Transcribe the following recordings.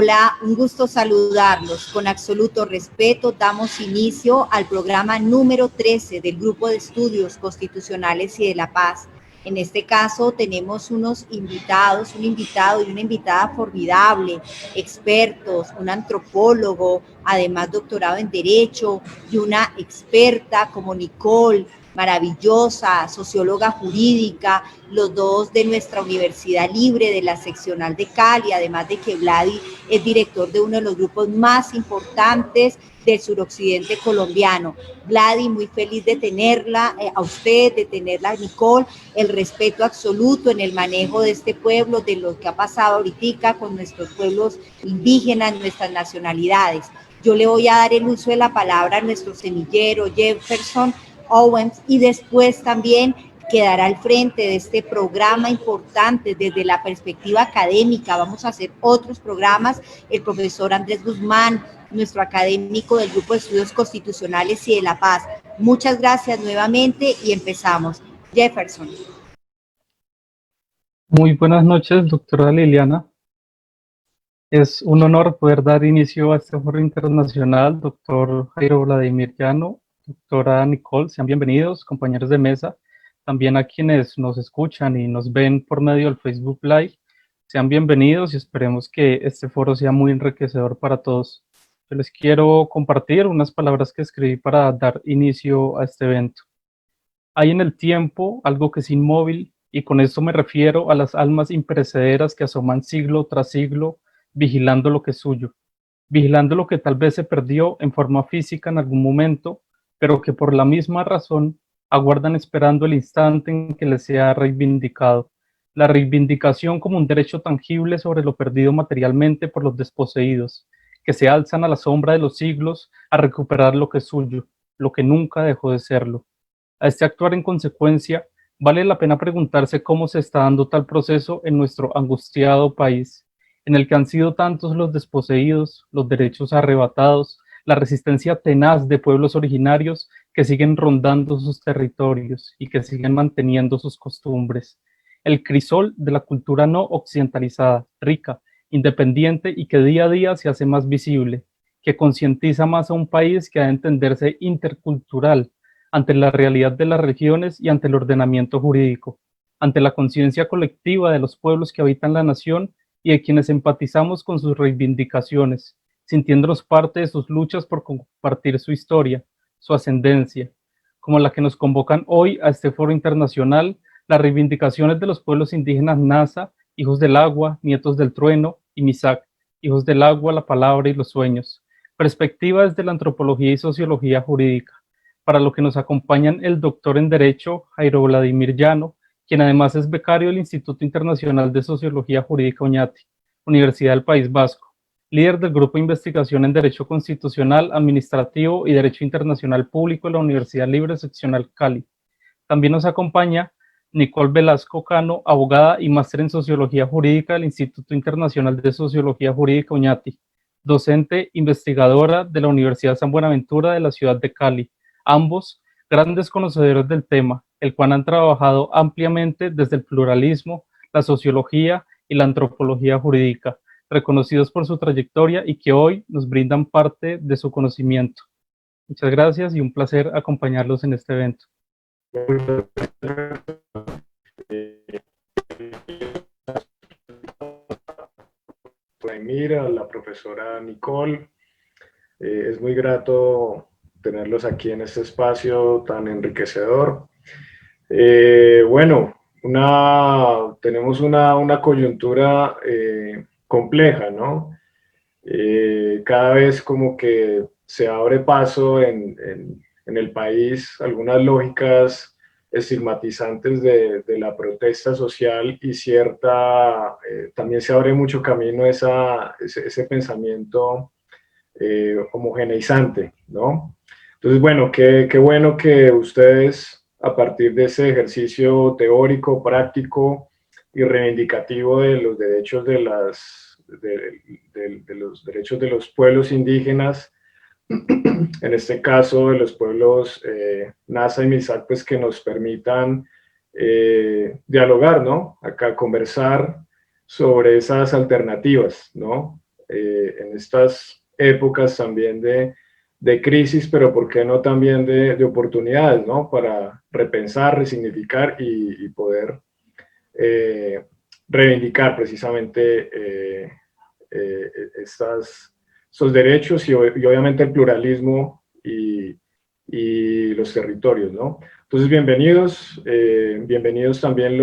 Hola, un gusto saludarlos. Con absoluto respeto damos inicio al programa número 13 del Grupo de Estudios Constitucionales y de la Paz. En este caso tenemos unos invitados, un invitado y una invitada formidable, expertos, un antropólogo, además doctorado en Derecho, y una experta como Nicole, maravillosa, socióloga jurídica, los dos de nuestra Universidad Libre, de la seccional de Cali, además de que Vladi es director de uno de los grupos más importantes del suroccidente colombiano. Vladi, muy feliz de tenerla, a usted, de tenerla a Nicole, el respeto absoluto en el manejo de este pueblo, de lo que ha pasado ahorita con nuestros pueblos indígenas, nuestras nacionalidades. Yo le voy a dar el uso de la palabra a nuestro semillero, Jefferson Owens, y después también quedará al frente de este programa importante desde la perspectiva académica. Vamos a hacer otros programas, el profesor Andrés Guzmán, nuestro académico del Grupo de Estudios Constitucionales y de la Paz. Muchas gracias nuevamente y empezamos. Jefferson. Muy buenas noches, doctora Liliana. Es un honor poder dar inicio a este foro internacional. Doctor Jairo Vladimir Llano, doctora Nicole, sean bienvenidos, compañeros de mesa. También a quienes nos escuchan y nos ven por medio del Facebook Live, sean bienvenidos y esperemos que este foro sea muy enriquecedor para todos. Yo les quiero compartir unas palabras que escribí para dar inicio a este evento. Hay en el tiempo algo que es inmóvil, y con esto me refiero a las almas imperecederas que asoman siglo tras siglo, vigilando lo que es suyo, vigilando lo que tal vez se perdió en forma física en algún momento, pero que por la misma razón aguardan esperando el instante en que les sea reivindicado. La reivindicación como un derecho tangible sobre lo perdido materialmente por los desposeídos, que se alzan a la sombra de los siglos a recuperar lo que es suyo, lo que nunca dejó de serlo. A este actuar en consecuencia, vale la pena preguntarse cómo se está dando tal proceso en nuestro angustiado país, en el que han sido tantos los desposeídos, los derechos arrebatados, la resistencia tenaz de pueblos originarios que siguen rondando sus territorios y que siguen manteniendo sus costumbres. El crisol de la cultura no occidentalizada, rica, independiente y que día a día se hace más visible, que concientiza más a un país que ha de entenderse intercultural, ante la realidad de las regiones y ante el ordenamiento jurídico, ante la conciencia colectiva de los pueblos que habitan la nación y de quienes empatizamos con sus reivindicaciones, sintiéndonos parte de sus luchas por compartir su historia, su ascendencia, como la que nos convocan hoy a este foro internacional, las reivindicaciones de los pueblos indígenas Nasa, hijos del agua, nietos del trueno, y Misak, hijos del agua, la palabra y los sueños. Perspectiva desde la antropología y sociología jurídica, para lo que nos acompañan el doctor en Derecho, Jairo Vladimir Llano, quien además es becario del Instituto Internacional de Sociología Jurídica Oñati, Universidad del País Vasco, líder del Grupo de Investigación en Derecho Constitucional, Administrativo y Derecho Internacional Público de la Universidad Libre Seccional Cali. También nos acompaña Nicole Velasco Cano, abogada y máster en Sociología Jurídica del Instituto Internacional de Sociología Jurídica Oñati, docente investigadora de la Universidad San Buenaventura de la ciudad de Cali, ambos grandes conocedores del tema, el cual han trabajado ampliamente desde el pluralismo, la sociología y la antropología jurídica, reconocidos por su trayectoria y que hoy nos brindan parte de su conocimiento. Muchas gracias y un placer acompañarlos en este evento. Mira, la profesora Nicole, es muy grato tenerlos aquí en este espacio tan enriquecedor. Bueno, tenemos una coyuntura compleja, ¿no? Cada vez como que se abre paso en el país algunas lógicas estigmatizantes de la protesta social y también se abre mucho camino ese pensamiento homogeneizante, ¿no? Entonces, bueno, qué bueno que ustedes, a partir de ese ejercicio teórico, práctico y reivindicativo de los derechos de los derechos de los pueblos indígenas, en este caso de los pueblos Nasa y Misak, pues que nos permitan dialogar, ¿no? Acá conversar sobre esas alternativas, ¿no? En estas épocas también de crisis, pero ¿por qué no también de oportunidades, ¿no? Para repensar, resignificar y poder reivindicar precisamente estos derechos y obviamente el pluralismo y los territorios, ¿no? Entonces, bienvenidos, bienvenidos también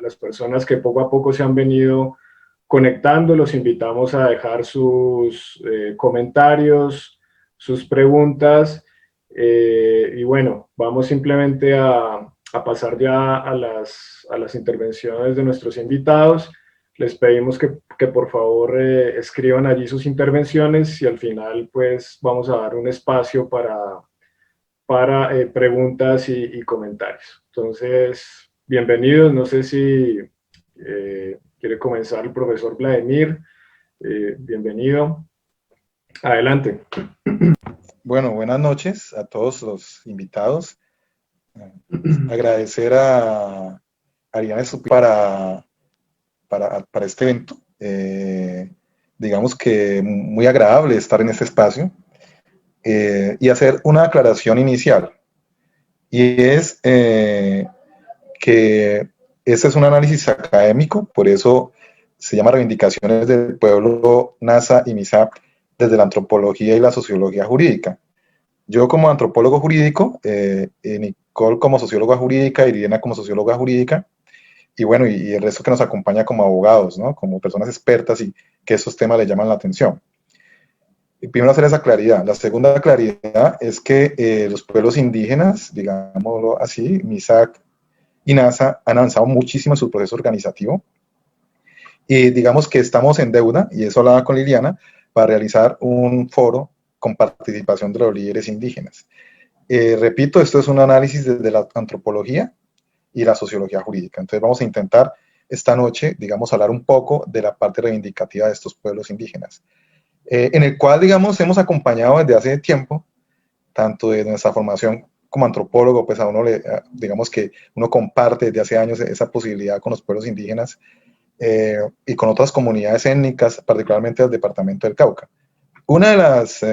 las personas que poco a poco se han venido conectando. Los invitamos a dejar sus comentarios, sus preguntas, y bueno, vamos simplemente a pasar ya a las intervenciones de nuestros invitados. Les pedimos que por favor escriban allí sus intervenciones y al final pues vamos a dar un espacio para preguntas y comentarios. Entonces, bienvenidos. No sé si quiere comenzar el profesor Vladimir. Bienvenido. Adelante. Bueno, buenas noches a todos los invitados. Agradecer a Ariane para este evento. Digamos que muy agradable estar en este espacio. Y hacer una aclaración inicial, y es que este es un análisis académico, por eso se llama Reivindicaciones del Pueblo NASA y MISAC desde la antropología y la sociología jurídica. Yo como antropólogo jurídico, Nicole como socióloga jurídica, Irina como socióloga jurídica, y bueno, y el resto que nos acompaña como abogados, ¿no? Como personas expertas y que esos temas le llaman la atención. Y primero hacer esa claridad. La segunda claridad es que los pueblos indígenas, digámoslo así, MISAC y NASA, han avanzado muchísimo en su proceso organizativo. Y digamos que estamos en deuda, y eso hablaba con Liliana, para realizar un foro con participación de los líderes indígenas. Repito, esto es un análisis desde la antropología y la sociología jurídica. Entonces vamos a intentar esta noche, digamos, hablar un poco de la parte reivindicativa de estos pueblos indígenas. En el cual, digamos, hemos acompañado desde hace tiempo, tanto de nuestra formación como antropólogo, pues a uno digamos que uno comparte desde hace años esa posibilidad con los pueblos indígenas y con otras comunidades étnicas, particularmente del departamento del Cauca. Una de las,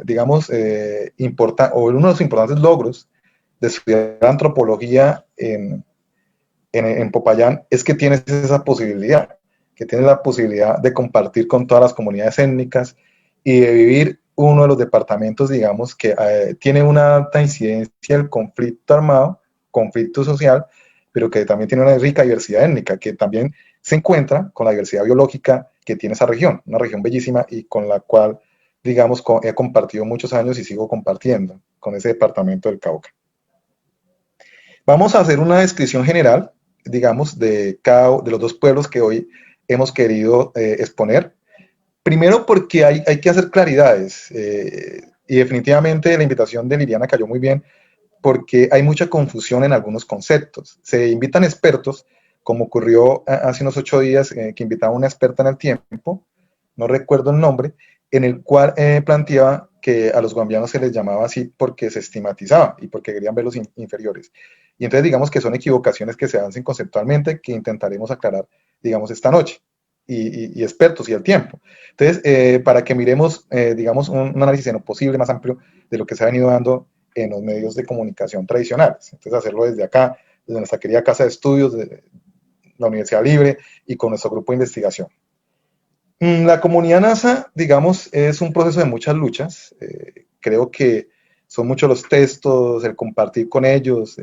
digamos, uno de los importantes logros de estudiar antropología en Popayán es que tienes esa posibilidad, que tienes la posibilidad de compartir con todas las comunidades étnicas y de vivir uno de los departamentos, digamos, que tiene una alta incidencia del conflicto armado, conflicto social, pero que también tiene una rica diversidad étnica, que también se encuentra con la diversidad biológica que tiene esa región, una región bellísima y con la cual, digamos, he compartido muchos años y sigo compartiendo con ese departamento del Cauca. Vamos a hacer una descripción general, digamos, de los dos pueblos que hoy hemos querido exponer. Primero porque hay que hacer claridades, y definitivamente la invitación de Liliana cayó muy bien, porque hay mucha confusión en algunos conceptos. Se invitan expertos, como ocurrió hace unos 8 días, que invitaba a una experta en el tiempo, no recuerdo el nombre, en el cual planteaba que a los guambianos se les llamaba así porque se estigmatizaba y porque querían verlos inferiores. Y entonces digamos que son equivocaciones que se hacen conceptualmente, que intentaremos aclarar, digamos, esta noche, y expertos y el tiempo. Entonces, para que miremos, digamos, un análisis en lo posible más amplio de lo que se ha venido dando en los medios de comunicación tradicionales. Entonces, hacerlo desde acá, desde nuestra querida casa de estudios, de la Universidad Libre y con nuestro grupo de investigación. La comunidad NASA, digamos, es un proceso de muchas luchas. Creo que son muchos los textos, el compartir con ellos.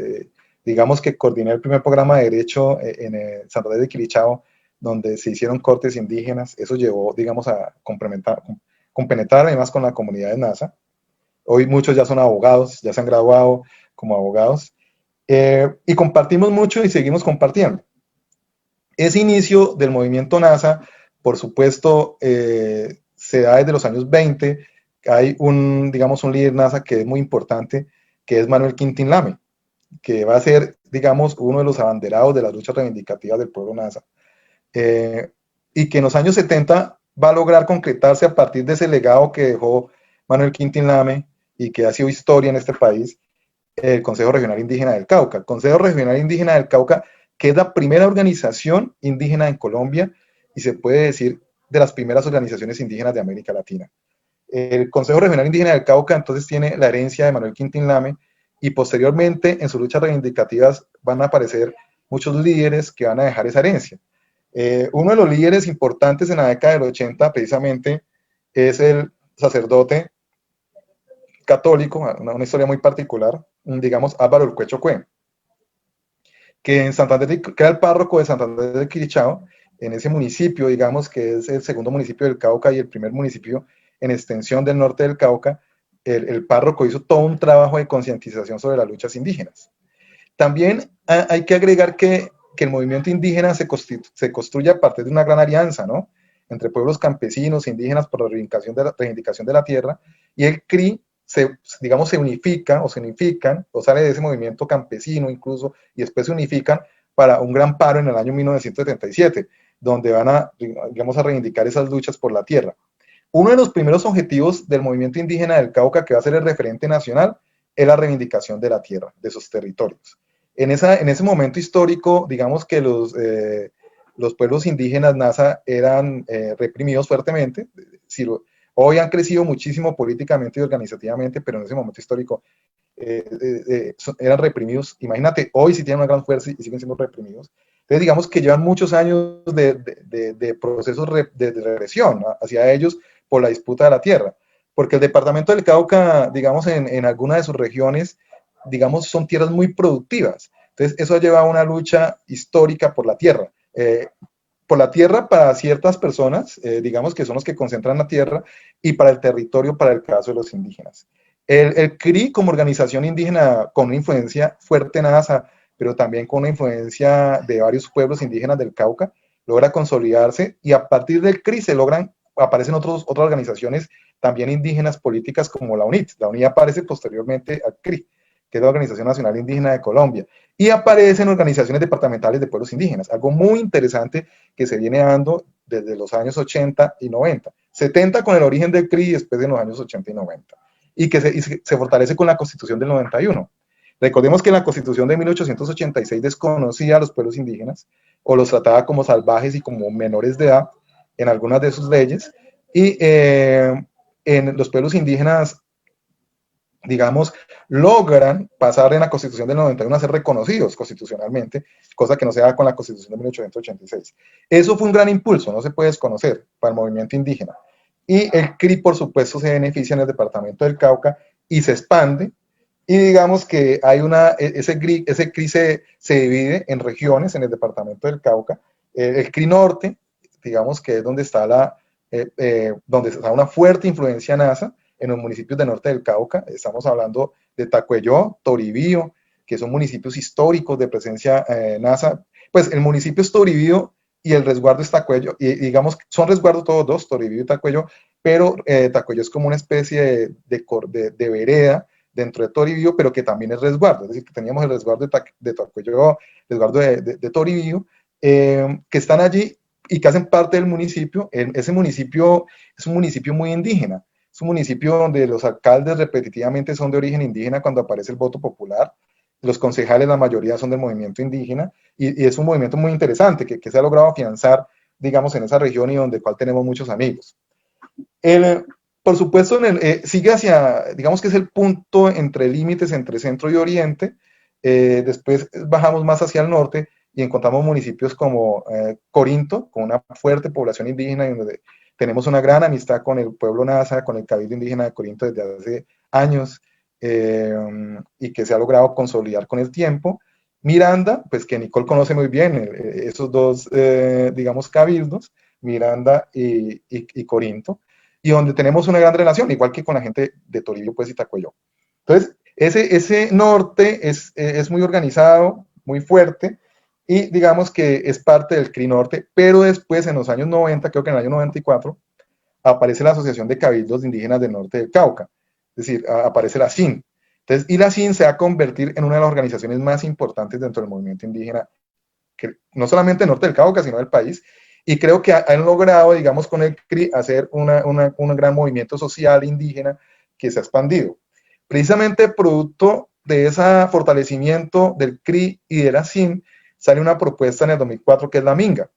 Digamos que coordiné el primer programa de Derecho en San José de Quilichao, donde se hicieron cortes indígenas. Eso llevó, digamos, a compenetrar además con la comunidad de NASA. Hoy muchos ya son abogados, ya se han graduado como abogados. Y compartimos mucho y seguimos compartiendo. Ese inicio del movimiento NASA, por supuesto, se da desde los años 20. Hay digamos, un líder NASA que es muy importante, que es Manuel Quintín Lame, que va a ser, digamos, uno de los abanderados de las luchas reivindicativas del pueblo NASA. Y que en los años 70 va a lograr concretarse a partir de ese legado que dejó Manuel Quintín Lame y que ha sido historia en este país, el Consejo Regional Indígena del Cauca. El Consejo Regional Indígena del Cauca, que es la primera organización indígena en Colombia y se puede decir de las primeras organizaciones indígenas de América Latina. El Consejo Regional Indígena del Cauca entonces tiene la herencia de Manuel Quintín Lame y posteriormente en sus luchas reivindicativas van a aparecer muchos líderes que van a dejar esa herencia. Uno de los líderes importantes en la década del 80 precisamente es el sacerdote católico, una historia muy particular, digamos, Álvaro El Cuecho Cue, que en Santander, que era el párroco de Santander de Quirichao, en ese municipio, digamos, que es el segundo municipio del Cauca y el primer municipio en extensión del norte del Cauca, el párroco hizo todo un trabajo de concientización sobre las luchas indígenas. También hay que agregar que el movimiento indígena se construye a partir de una gran alianza, ¿no?, entre pueblos campesinos, indígenas por la reivindicación de la tierra, y el CRI digamos, se unifican, o sale de ese movimiento campesino incluso, y después se unifican para un gran paro en el año 1977, donde van a, digamos, a reivindicar esas luchas por la tierra. Uno de los primeros objetivos del movimiento indígena del Cauca, que va a ser el referente nacional, es la reivindicación de la tierra, de sus territorios. En ese momento histórico, digamos que los pueblos indígenas Nasa eran reprimidos fuertemente. Hoy han crecido muchísimo políticamente y organizativamente, pero en ese momento histórico eran reprimidos. Imagínate, hoy sí tienen una gran fuerza y siguen siendo reprimidos. Entonces, digamos que llevan muchos años de procesos de regresión, ¿no?, hacia ellos por la disputa de la tierra. Porque el departamento del Cauca, digamos, en algunas de sus regiones, digamos, son tierras muy productivas. Entonces, eso lleva a una lucha histórica por la tierra. Por la tierra para ciertas personas, digamos que son los que concentran la tierra, y para el territorio, para el caso de los indígenas. El CRI, como organización indígena con una influencia fuerte en ASA, pero también con una influencia de varios pueblos indígenas del Cauca, logra consolidarse, y a partir del CRI aparecen otras organizaciones también indígenas políticas como la UNIT. La UNIT aparece posteriormente al CRI, que es la Organización Nacional Indígena de Colombia, y aparecen organizaciones departamentales de pueblos indígenas, algo muy interesante que se viene dando desde los años 80 y 90, 70 con el origen del CRI y después en los años 80 y 90, y que se fortalece con la Constitución del 91. Recordemos que la Constitución de 1886 desconocía a los pueblos indígenas, o los trataba como salvajes y como menores de edad en algunas de sus leyes, y en los pueblos indígenas, digamos, logran pasar en la Constitución del 91 a ser reconocidos constitucionalmente, cosa que no se da con la Constitución de 1886. Eso fue un gran impulso, no se puede desconocer, para el movimiento indígena. Y el CRI, por supuesto, se beneficia en el departamento del Cauca y se expande, y digamos que hay ese CRI se divide en regiones en el departamento del Cauca. El CRI Norte, digamos que es donde está una fuerte influencia NASA, en los municipios del norte del Cauca. Estamos hablando de Tacuelló, Toribío, que son municipios históricos de presencia NASA. Pues el municipio es Toribío y el resguardo es Tacuelló, y digamos, son resguardos todos dos, Toribío y Tacuelló, pero Tacuelló es como una especie de vereda dentro de Toribío, pero que también es resguardo. Es decir, que teníamos el resguardo de Tacuelló, el resguardo de Toribío, que están allí y que hacen parte del municipio. Ese municipio es un municipio muy indígena. Es un municipio donde los alcaldes repetitivamente son de origen indígena cuando aparece el voto popular. Los concejales, la mayoría son del movimiento indígena, y es un movimiento muy interesante que se ha logrado afianzar, digamos, en esa región, y donde cual tenemos muchos amigos. Por supuesto, sigue hacia, digamos que es el punto entre límites entre centro y oriente. Después bajamos más hacia el norte y encontramos municipios como Corinto, con una fuerte población indígena, y donde tenemos una gran amistad con el pueblo Nasa, con el Cabildo Indígena de Corinto desde hace años, y que se ha logrado consolidar con el tiempo. Miranda, pues que Nicole conoce muy bien, esos dos, digamos, cabildos, Miranda y Corinto, y donde tenemos una gran relación, igual que con la gente de Toribio, pues, y Tacuelló. Entonces, ese norte es muy organizado, muy fuerte, y digamos que es parte del CRI Norte, pero después, en los años 90, creo que en el año 94, aparece la Asociación de Cabildos Indígenas del Norte del Cauca, es decir, aparece la SIN. Entonces, y la SIN se va a convertir en una de las organizaciones más importantes dentro del movimiento indígena, que no solamente del Norte del Cauca, sino del país, y creo que han logrado, digamos, con el CRI, hacer un gran movimiento social indígena que se ha expandido. Precisamente producto de ese fortalecimiento del CRI y de la SIN, sale una propuesta en el 2004 que es la Minga.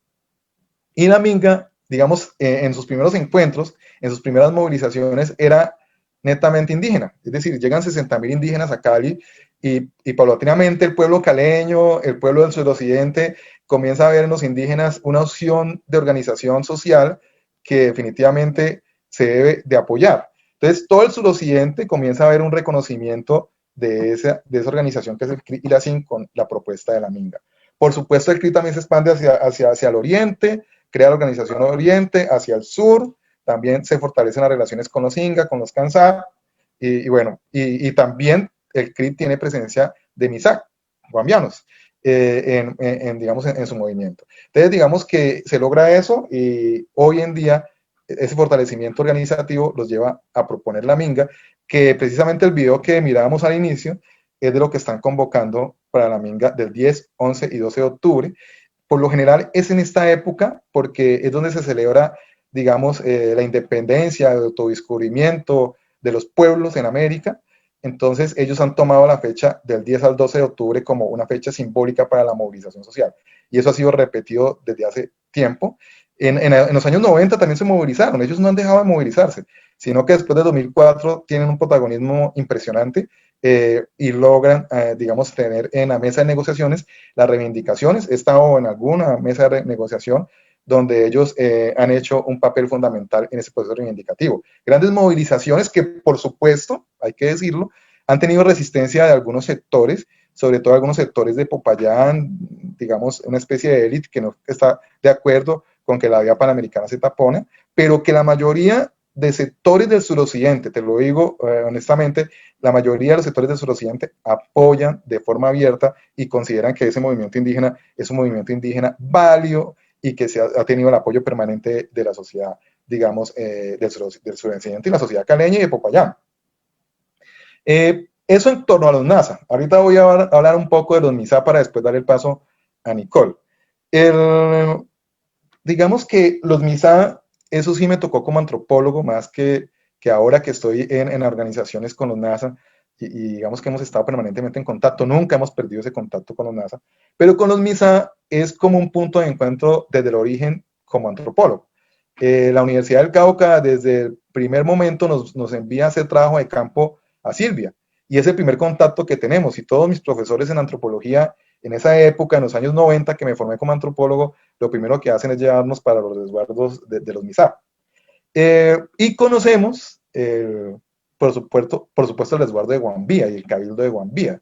Y la Minga, digamos, en sus primeros encuentros, en sus primeras movilizaciones, era netamente indígena. Es decir, llegan 60.000 indígenas a Cali, y paulatinamente el pueblo caleño, el pueblo del suroccidente, comienza a ver en los indígenas una opción de organización social que definitivamente se debe de apoyar. Entonces, todo el suroccidente comienza a ver un reconocimiento de esa organización que es el CRI y la CIN con la propuesta de la Minga. Por supuesto, el CRI también se expande hacia el oriente, crea la organización oriente, hacia el sur, también se fortalecen las relaciones con los Inga, con los Kansá, y bueno, y también el CRI tiene presencia de MISAC, guambianos, digamos, en su movimiento. Entonces, digamos que se logra eso y hoy en día ese fortalecimiento organizativo los lleva a proponer la Minga, que precisamente el video que mirábamos al inicio es de lo que están convocando para la Minga del 10, 11 y 12 de octubre. Por lo general es en esta época porque es donde se celebra, digamos, la independencia, el autodescubrimiento de los pueblos en América. Entonces ellos han tomado la fecha del 10 al 12 de octubre como una fecha simbólica para la movilización social. Y eso ha sido repetido desde hace tiempo. En los años 90 también se movilizaron, ellos no han dejado de movilizarse, sino que después de 2004 tienen un protagonismo impresionante y logran, digamos, tener en la mesa de negociaciones las reivindicaciones. He estado en alguna mesa de negociación donde ellos han hecho un papel fundamental en ese proceso reivindicativo. Grandes movilizaciones que, por supuesto, hay que decirlo, han tenido resistencia de algunos sectores, sobre todo algunos sectores de Popayán, digamos, una especie de élite que no está de acuerdo con que la vía panamericana se tapone, pero que la mayoría de sectores del suroccidente, te lo digo honestamente, la mayoría de los sectores del suroccidente apoyan de forma abierta y consideran que ese movimiento indígena es un movimiento indígena válido y que ha tenido el apoyo permanente de la sociedad, digamos, del suroccidente y la sociedad caleña y de Popayán. Eso en torno a los NASA. Ahorita voy a hablar un poco de los MISA para después dar el paso a Nicole. Digamos que los MISA, eso sí me tocó como antropólogo, más que ahora que estoy en organizaciones con los NASA, y digamos que hemos estado permanentemente en contacto, nunca hemos perdido ese contacto con los NASA, pero con los MISA es como un punto de encuentro desde el origen como antropólogo. La Universidad del Cauca desde el primer momento nos envía a hacer trabajo de campo a Silvia, y es el primer contacto que tenemos, y todos mis profesores en antropología en esa época, en los años 90, que me formé como antropólogo, lo primero que hacen es llevarnos para los resguardos de los MISA. Y conocemos, por supuesto, el resguardo de Guambía y el cabildo de Guambía.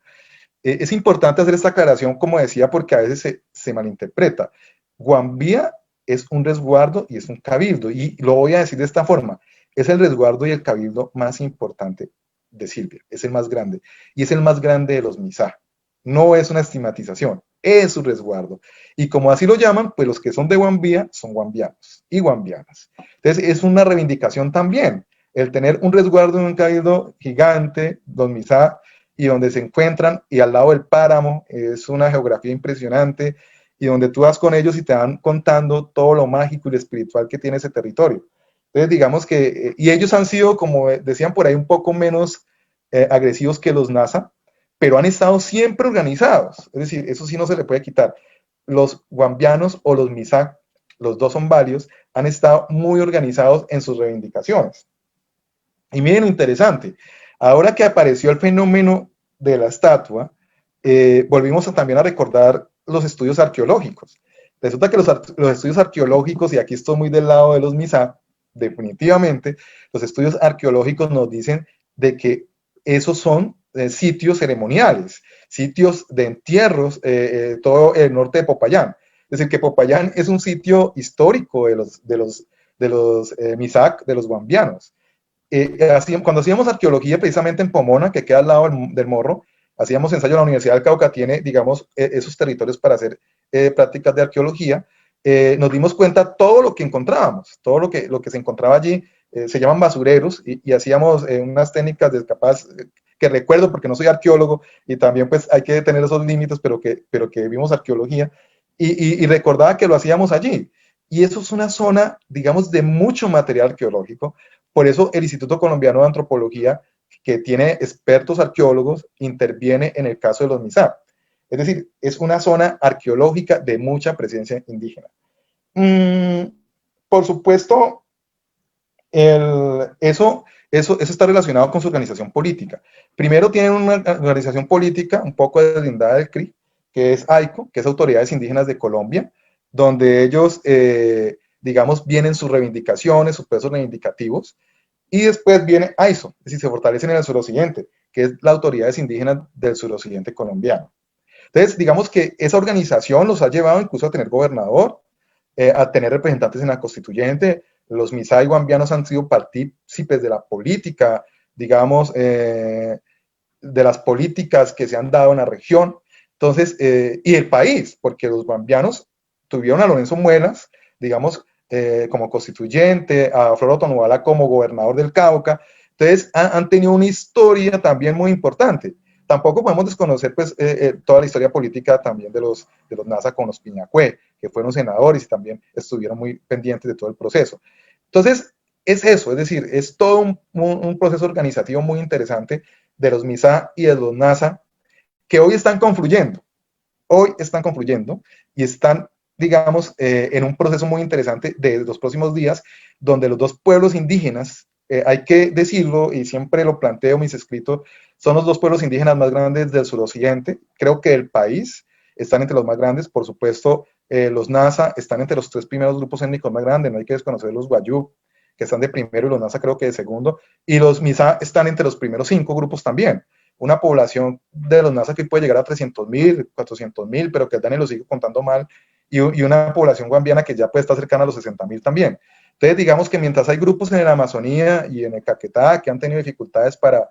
Es importante hacer esta aclaración, como decía, porque a veces se malinterpreta. Guambía es un resguardo y es un cabildo, y lo voy a decir de esta forma, es el resguardo y el cabildo más importante de Silvia, es el más grande, y es el más grande de los MISA. No es una estigmatización, es su resguardo. Y como así lo llaman, pues los que son de Guambía son guambianos y guambianas. Entonces es una reivindicación también, el tener un resguardo en un cabildo gigante, don MISA, y donde se encuentran, y al lado del páramo, es una geografía impresionante, y donde tú vas con ellos y te van contando todo lo mágico y lo espiritual que tiene ese territorio. Entonces digamos que, y ellos han sido, como decían por ahí, un poco menos agresivos que los NASA, pero han estado siempre organizados, es decir, eso sí no se le puede quitar. Los guambianos o los MISA, los dos son válidos, han estado muy organizados en sus reivindicaciones. Y miren lo interesante, ahora que apareció el fenómeno de la estatua, volvimos también a recordar los estudios arqueológicos. Resulta que los estudios arqueológicos, y aquí estoy muy del lado de los MISA, definitivamente, los estudios arqueológicos nos dicen de que esos son sitios ceremoniales, sitios de entierros, todo el norte de Popayán. Es decir, que Popayán es un sitio histórico de los MISAC, de los guambianos. Cuando hacíamos arqueología, precisamente en Pomona, que queda al lado del Morro, hacíamos ensayo. La Universidad del Cauca tiene, digamos, esos territorios para hacer prácticas de arqueología. Nos dimos cuenta todo lo que encontrábamos, todo lo que se encontraba allí, se llaman basureros, y hacíamos unas técnicas de capaz que recuerdo porque no soy arqueólogo y también pues hay que tener esos límites, pero que vimos arqueología y recordaba que lo hacíamos allí. Y eso es una zona, digamos, de mucho material arqueológico. Por eso el Instituto Colombiano de Antropología, que tiene expertos arqueólogos, interviene en el caso de los MISA. Es decir, es una zona arqueológica de mucha presencia indígena. Por supuesto, eso está relacionado con su organización política. Primero tienen una organización política un poco deslindada del CRI, que es AICO, que es Autoridades Indígenas de Colombia, donde ellos, digamos, vienen sus reivindicaciones, sus procesos reivindicativos, y después viene AISO, es decir, se fortalecen en el suroccidente, que es la Autoridades Indígenas del Suroccidente Colombiano. Entonces, digamos que esa organización los ha llevado incluso a tener gobernador, a tener representantes en la constituyente. Los Misá y Guambianos han sido partícipes de la política, digamos, de las políticas que se han dado en la región. Entonces, y el país, porque los guambianos tuvieron a Lorenzo Muelas, digamos, como constituyente, a Floro Tonuala como gobernador del Cauca. Entonces, han tenido una historia también muy importante. Tampoco podemos desconocer pues, toda la historia política también de los Nasa con los Piñacue, que fueron senadores y también estuvieron muy pendientes de todo el proceso. Entonces, es eso, es decir, es todo un proceso organizativo muy interesante de los Misá y de los Nasa, que hoy están confluyendo y están, digamos, en un proceso muy interesante de los próximos días, donde los dos pueblos indígenas, hay que decirlo, y siempre lo planteo en mis escritos, son los dos pueblos indígenas más grandes del suroccidente, creo que del país, están entre los más grandes, por supuesto, los Nasa están entre los 3 primeros grupos étnicos más grandes, no hay que desconocer los Wayuu, que están de primero, y los Nasa creo que de segundo, y los Misá están entre los primeros 5 grupos también. Una población de los Nasa que puede llegar a 300.000, 400.000, pero que el Dani lo sigue contando mal, y una población guambiana que ya puede estar cercana a los 60.000 también. Entonces, digamos que mientras hay grupos en la Amazonía y en el Caquetá que han tenido dificultades para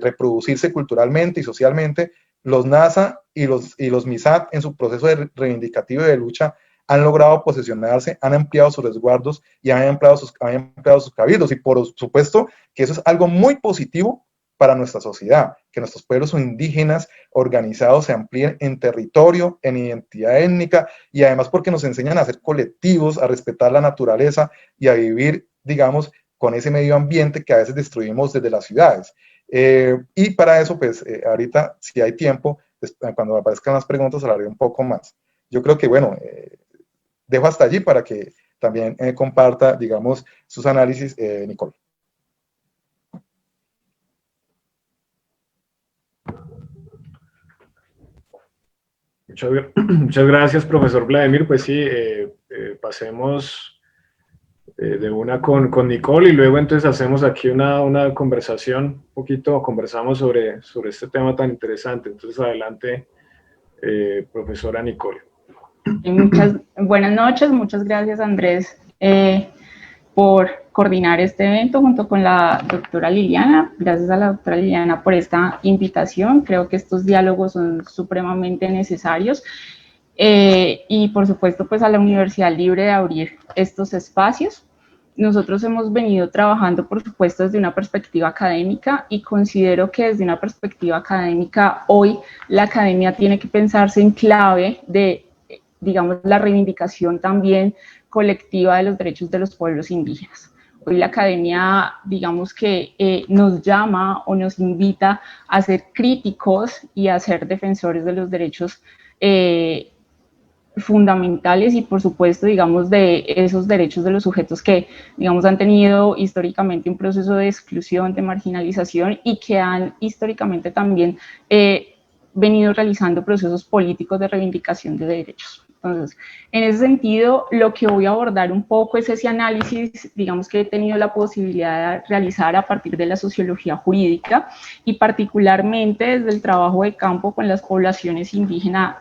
reproducirse culturalmente y socialmente, los Nasa y los Misat en su proceso de reivindicativo y de lucha han logrado posesionarse, han ampliado sus resguardos y han ampliado sus cabildos. Y por supuesto que eso es algo muy positivo para nuestra sociedad, que nuestros pueblos indígenas organizados se amplíen en territorio, en identidad étnica, y además porque nos enseñan a ser colectivos, a respetar la naturaleza y a vivir, digamos, con ese medio ambiente que a veces destruimos desde las ciudades. Y para eso, pues, ahorita, si hay tiempo, cuando aparezcan las preguntas, hablaré un poco más. Yo creo que, bueno, dejo hasta allí para que también comparta, digamos, sus análisis, Nicole. Muchas gracias, profesor Vladimir. Pues sí, pasemos de una con Nicole y luego entonces hacemos aquí una conversación, un poquito conversamos sobre este tema tan interesante. Entonces, adelante, profesora Nicole. Buenas noches, muchas gracias, Andrés, por coordinar este evento junto con la doctora Liliana. Gracias a la doctora Liliana por esta invitación. Creo que estos diálogos son supremamente necesarios y por supuesto pues a la Universidad Libre de abrir estos espacios. Nosotros hemos venido trabajando por supuesto desde una perspectiva académica y considero que desde una perspectiva académica hoy la academia tiene que pensarse en clave de, digamos, la reivindicación también colectiva de los derechos de los pueblos indígenas. Hoy la academia, digamos que nos llama o nos invita a ser críticos y a ser defensores de los derechos fundamentales y por supuesto, digamos, de esos derechos de los sujetos que, digamos, han tenido históricamente un proceso de exclusión, de marginalización y que han históricamente también venido realizando procesos políticos de reivindicación de derechos. Entonces, en ese sentido, lo que voy a abordar un poco es ese análisis, digamos, que he tenido la posibilidad de realizar a partir de la sociología jurídica y particularmente desde el trabajo de campo con las poblaciones indígenas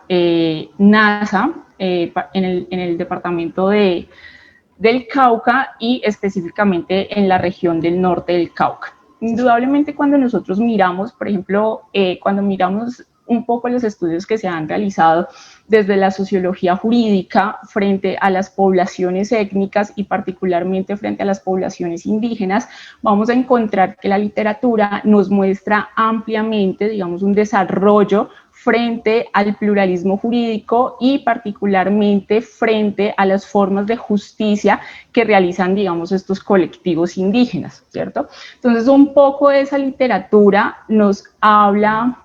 Nasa en el departamento del Cauca y específicamente en la región del norte del Cauca. Indudablemente cuando nosotros miramos, por ejemplo, cuando miramos un poco los estudios que se han realizado desde la sociología jurídica frente a las poblaciones étnicas y particularmente frente a las poblaciones indígenas, vamos a encontrar que la literatura nos muestra ampliamente, digamos, un desarrollo frente al pluralismo jurídico y particularmente frente a las formas de justicia que realizan, digamos, estos colectivos indígenas, ¿cierto? Entonces, un poco de esa literatura nos habla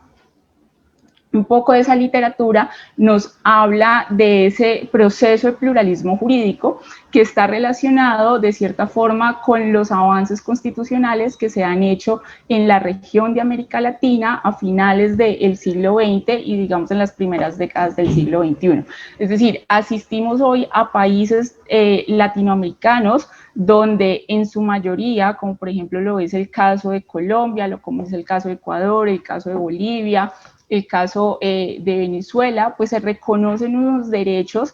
un poco de esa literatura nos habla de ese proceso de pluralismo jurídico que está relacionado de cierta forma con los avances constitucionales que se han hecho en la región de América Latina a finales del siglo XX y digamos en las primeras décadas del siglo XXI. Es decir, asistimos hoy a países latinoamericanos donde en su mayoría, como por ejemplo lo es el caso de Colombia, como es el caso de Ecuador, el caso de Bolivia, el caso de Venezuela, pues se reconocen unos derechos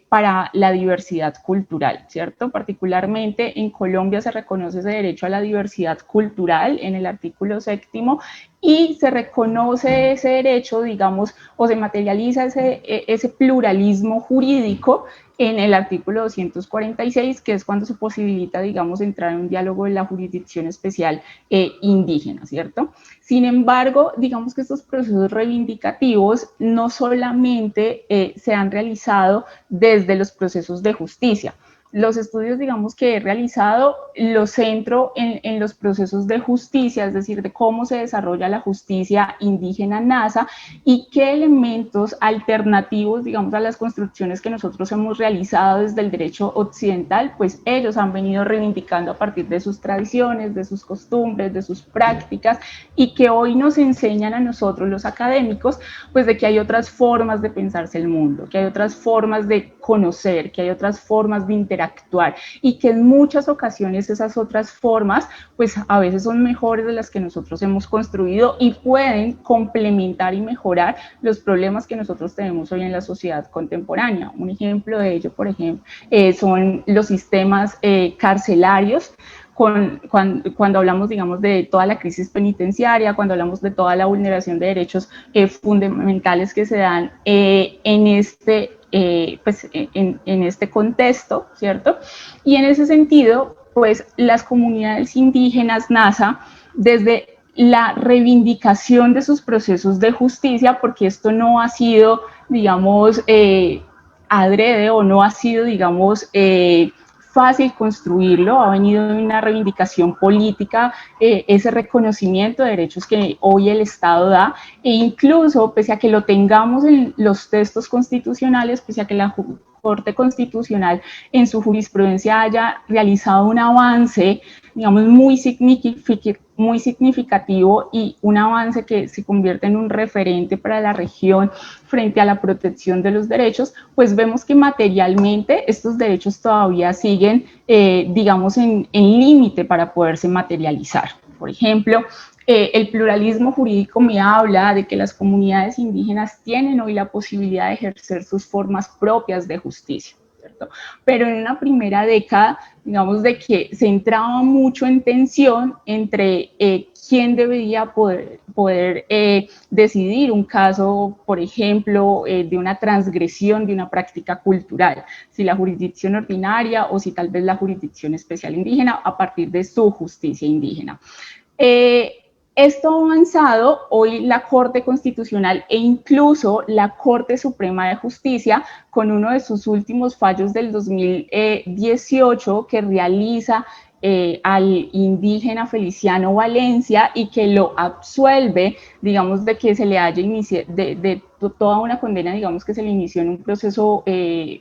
para la diversidad cultural, ¿cierto? Particularmente en Colombia se reconoce ese derecho a la diversidad cultural en el artículo 7º y se reconoce ese derecho, digamos, o se materializa ese pluralismo jurídico en el artículo 246, que es cuando se posibilita, digamos, entrar en un diálogo en la jurisdicción especial indígena, ¿cierto? Sin embargo, digamos que estos procesos reivindicativos no solamente se han realizado desde los procesos de justicia. Los estudios, digamos, que he realizado los centro en los procesos de justicia, es decir, de cómo se desarrolla la justicia indígena NASA y qué elementos alternativos, digamos, a las construcciones que nosotros hemos realizado desde el derecho occidental, pues ellos han venido reivindicando a partir de sus tradiciones, de sus costumbres, de sus prácticas y que hoy nos enseñan a nosotros los académicos, pues de que hay otras formas de pensarse el mundo, que hay otras formas de conocer, que hay otras formas de interactuar y que en muchas ocasiones esas otras formas pues a veces son mejores de las que nosotros hemos construido y pueden complementar y mejorar los problemas que nosotros tenemos hoy en la sociedad contemporánea. Un ejemplo de ello, por ejemplo, son los sistemas carcelarios. Cuando hablamos, digamos, de toda la crisis penitenciaria, cuando hablamos de toda la vulneración de derechos fundamentales que se dan en este contexto, ¿cierto? Y en ese sentido, pues las comunidades indígenas NASA, desde la reivindicación de sus procesos de justicia, porque esto no ha sido, digamos, adrede o no ha sido, digamos, fácil construirlo, ha venido de una reivindicación política, ese reconocimiento de derechos que hoy el Estado da, e incluso, pese a que lo tengamos en los textos constitucionales, pese a que la Corte Constitucional en su jurisprudencia haya realizado un avance, digamos, muy significativo y un avance que se convierte en un referente para la región frente a la protección de los derechos, pues vemos que materialmente estos derechos todavía siguen, digamos, en límite para poderse materializar. Por ejemplo, el pluralismo jurídico me habla de que las comunidades indígenas tienen hoy la posibilidad de ejercer sus formas propias de justicia, ¿cierto? Pero en una primera década, digamos, de que se entraba mucho en tensión entre quién debería poder decidir un caso, por ejemplo, de una transgresión de una práctica cultural, si la jurisdicción ordinaria o si tal vez la jurisdicción especial indígena a partir de su justicia indígena. Esto ha avanzado, hoy la Corte Constitucional e incluso la Corte Suprema de Justicia, con uno de sus últimos fallos del 2018 que realiza al indígena Feliciano Valencia y que lo absuelve, digamos, de que se le haya iniciado, de toda una condena, digamos, que se le inició en un proceso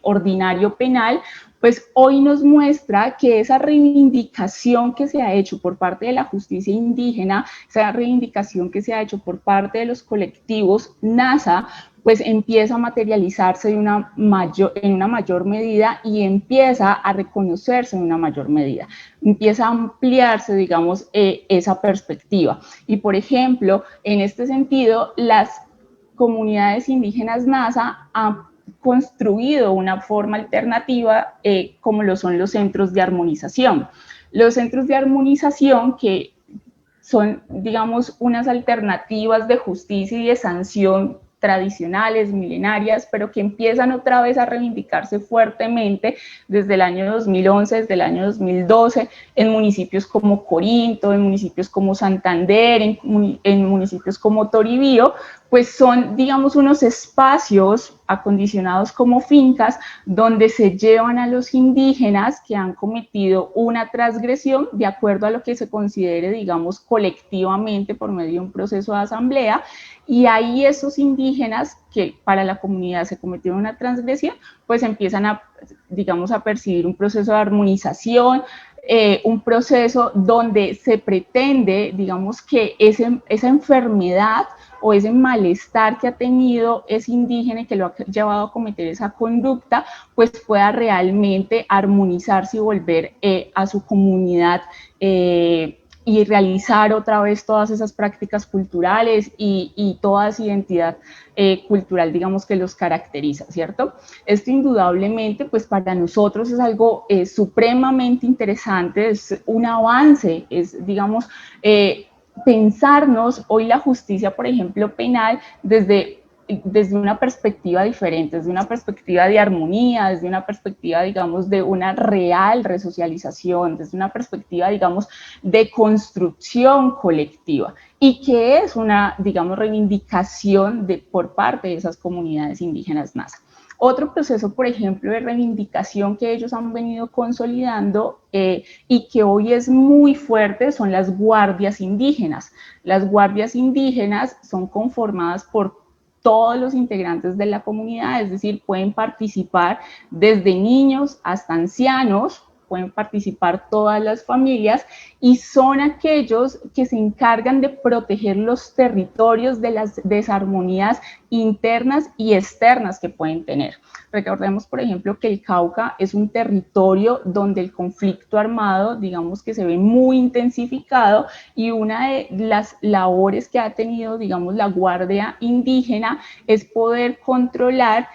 ordinario penal, pues hoy nos muestra que esa reivindicación que se ha hecho por parte de la justicia indígena, esa reivindicación que se ha hecho por parte de los colectivos NASA, pues empieza a materializarse en una mayor medida y empieza a reconocerse en una mayor medida. Empieza a ampliarse, digamos, esa perspectiva. Y, por ejemplo, en este sentido, las comunidades indígenas NASA han construido una forma alternativa como lo son los centros de armonización. Los centros de armonización que son, digamos, unas alternativas de justicia y de sanción tradicionales, milenarias, pero que empiezan otra vez a reivindicarse fuertemente desde el año 2011, desde el año 2012, en municipios como Corinto, en municipios como Santander, en municipios como Toribío, pues son, digamos, unos espacios acondicionados como fincas donde se llevan a los indígenas que han cometido una transgresión de acuerdo a lo que se considere, digamos, colectivamente por medio de un proceso de asamblea, y ahí esos indígenas que para la comunidad se cometieron una transgresión, pues empiezan a, digamos, a percibir un proceso de armonización, un proceso donde se pretende, digamos, que esa enfermedad o ese malestar que ha tenido ese indígena y que lo ha llevado a cometer esa conducta, pues pueda realmente armonizarse y volver a su comunidad y realizar otra vez todas esas prácticas culturales y toda esa identidad cultural, digamos, que los caracteriza, ¿cierto? Esto indudablemente, pues para nosotros es algo supremamente interesante, es un avance, es, digamos, pensarnos hoy la justicia, por ejemplo, penal, desde una perspectiva diferente, desde una perspectiva de armonía, desde una perspectiva, digamos, de una real resocialización, desde una perspectiva, digamos, de construcción colectiva, y que es una, digamos, reivindicación por parte de esas comunidades indígenas nasa. Otro proceso, por ejemplo, de reivindicación que ellos han venido consolidando y que hoy es muy fuerte son las guardias indígenas. Las guardias indígenas son conformadas por todos los integrantes de la comunidad, es decir, pueden participar desde niños hasta ancianos, pueden participar todas las familias, y son aquellos que se encargan de proteger los territorios de las desarmonías internas y externas que pueden tener. Recordemos, por ejemplo, que el Cauca es un territorio donde el conflicto armado, digamos, que se ve muy intensificado, y una de las labores que ha tenido, digamos, la Guardia Indígena es poder controlar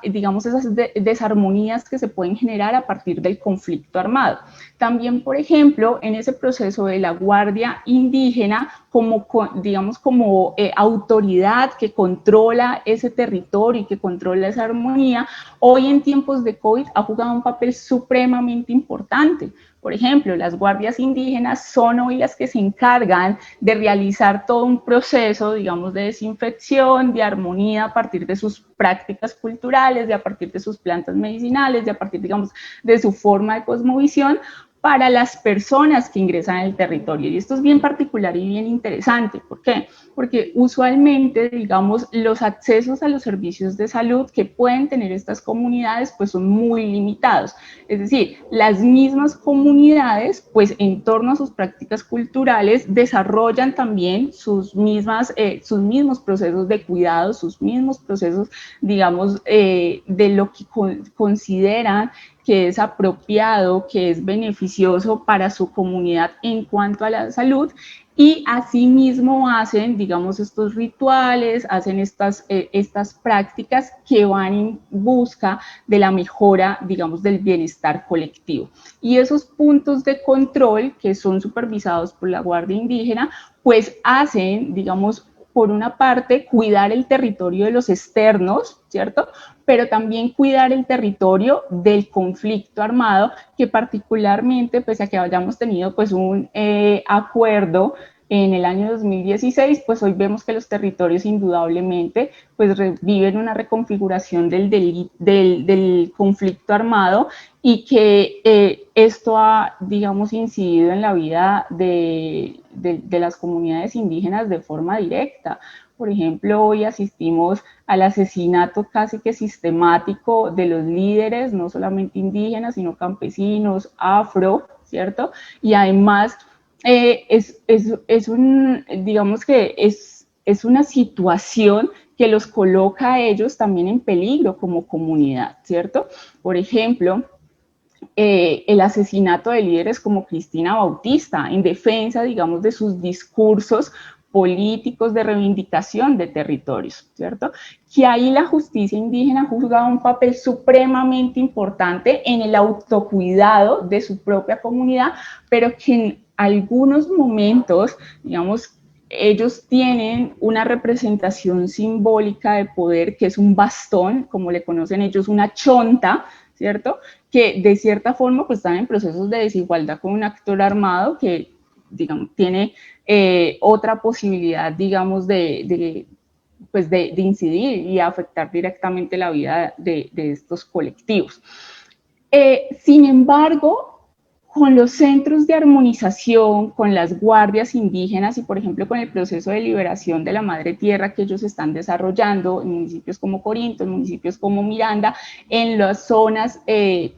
digamos, esas desarmonías que se pueden generar a partir del conflicto armado. También, por ejemplo, en ese proceso de la Guardia Indígena, digamos, como autoridad que controla ese territorio y que controla esa armonía, hoy en tiempos de COVID ha jugado un papel supremamente importante. Por ejemplo, las guardias indígenas son hoy las que se encargan de realizar todo un proceso, digamos, de desinfección, de armonía a partir de sus prácticas culturales, de a partir de sus plantas medicinales, de a partir, digamos, de su forma de cosmovisión, para las personas que ingresan al territorio. Y esto es bien particular y bien interesante. ¿Por qué? Porque usualmente, digamos, los accesos a los servicios de salud que pueden tener estas comunidades, pues son muy limitados. Es decir, las mismas comunidades, pues en torno a sus prácticas culturales, desarrollan también sus mismos procesos de cuidado, sus mismos procesos, digamos, de lo que consideran que es apropiado, que es beneficioso para su comunidad en cuanto a la salud, y asimismo hacen, digamos, estos rituales, hacen estas prácticas que van en busca de la mejora, digamos, del bienestar colectivo. Y esos puntos de control que son supervisados por la Guardia Indígena, pues hacen, digamos, por una parte, cuidar el territorio de los externos, ¿cierto? Pero también cuidar el territorio del conflicto armado, que particularmente, pese a que hayamos tenido pues un acuerdo en el año 2016, pues hoy vemos que los territorios indudablemente pues viven una reconfiguración del conflicto armado, y que esto ha, digamos, incidido en la vida de las comunidades indígenas de forma directa. Por ejemplo, hoy asistimos al asesinato casi que sistemático de los líderes, no solamente indígenas, sino campesinos, afro, ¿cierto? Y además digamos que es una situación que los coloca a ellos también en peligro como comunidad, ¿cierto? Por ejemplo, el asesinato de líderes como Cristina Bautista, en defensa, digamos, de sus discursos políticos de reivindicación de territorios, ¿cierto? Que ahí la justicia indígena ha jugado un papel supremamente importante en el autocuidado de su propia comunidad, pero que en algunos momentos, digamos, ellos tienen una representación simbólica de poder que es un bastón, como le conocen ellos, una chonta, ¿cierto? Que de cierta forma pues están en procesos de desigualdad con un actor armado que, digamos, tiene otra posibilidad, digamos, de pues de incidir y afectar directamente la vida de estos colectivos. Sin embargo, con los centros de armonización, con las guardias indígenas y, por ejemplo, con el proceso de liberación de la madre tierra que ellos están desarrollando en municipios como Corinto, en municipios como Miranda, en las zonas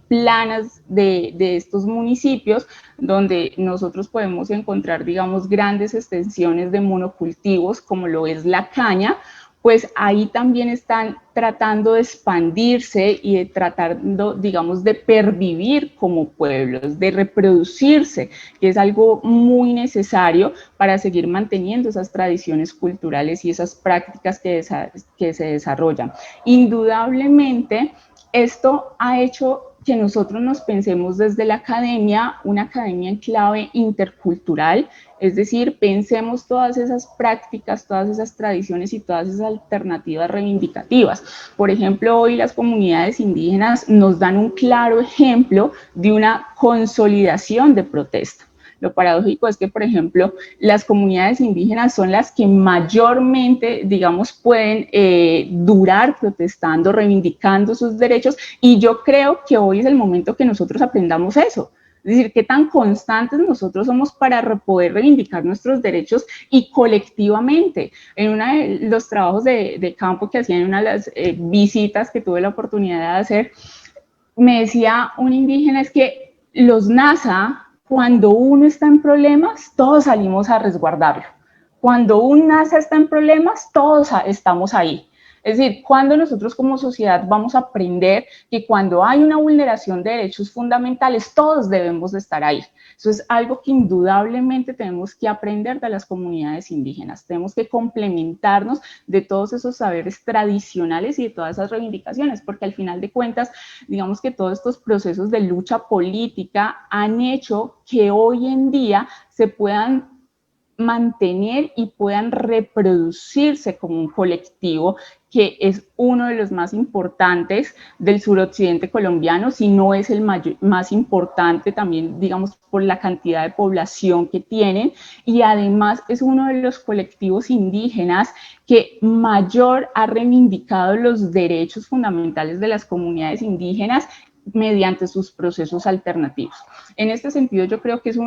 planas de estos municipios, donde nosotros podemos encontrar, digamos, grandes extensiones de monocultivos, como lo es la caña, pues ahí también están tratando de expandirse y de tratando, digamos, de pervivir como pueblos, de reproducirse, que es algo muy necesario para seguir manteniendo esas tradiciones culturales y esas prácticas que se desarrollan. Indudablemente, esto ha hecho que nosotros nos pensemos desde la academia, una academia en clave intercultural, es decir, pensemos todas esas prácticas, todas esas tradiciones y todas esas alternativas reivindicativas. Por ejemplo, hoy las comunidades indígenas nos dan un claro ejemplo de una consolidación de protesta. Lo paradójico es que, por ejemplo, las comunidades indígenas son las que mayormente, digamos, pueden durar protestando, reivindicando sus derechos, y yo creo que hoy es el momento que nosotros aprendamos eso. Es decir, qué tan constantes nosotros somos para poder reivindicar nuestros derechos y colectivamente. En uno de los trabajos de campo que hacía en una de las visitas que tuve la oportunidad de hacer, me decía un indígena, es que los NASA, cuando uno está en problemas, todos salimos a resguardarlo. Cuando un NASA está en problemas, todos estamos ahí. Es decir, cuando nosotros como sociedad vamos a aprender que cuando hay una vulneración de derechos fundamentales, todos debemos de estar ahí. Eso es algo que indudablemente tenemos que aprender de las comunidades indígenas. Tenemos que complementarnos de todos esos saberes tradicionales y de todas esas reivindicaciones, porque al final de cuentas, digamos que todos estos procesos de lucha política han hecho que hoy en día se puedan mantener y puedan reproducirse como un colectivo que es uno de los más importantes del suroccidente colombiano, si no es el más importante también, digamos, por la cantidad de población que tienen, y además es uno de los colectivos indígenas que mayor ha reivindicado los derechos fundamentales de las comunidades indígenas mediante sus procesos alternativos. En este sentido, yo creo que es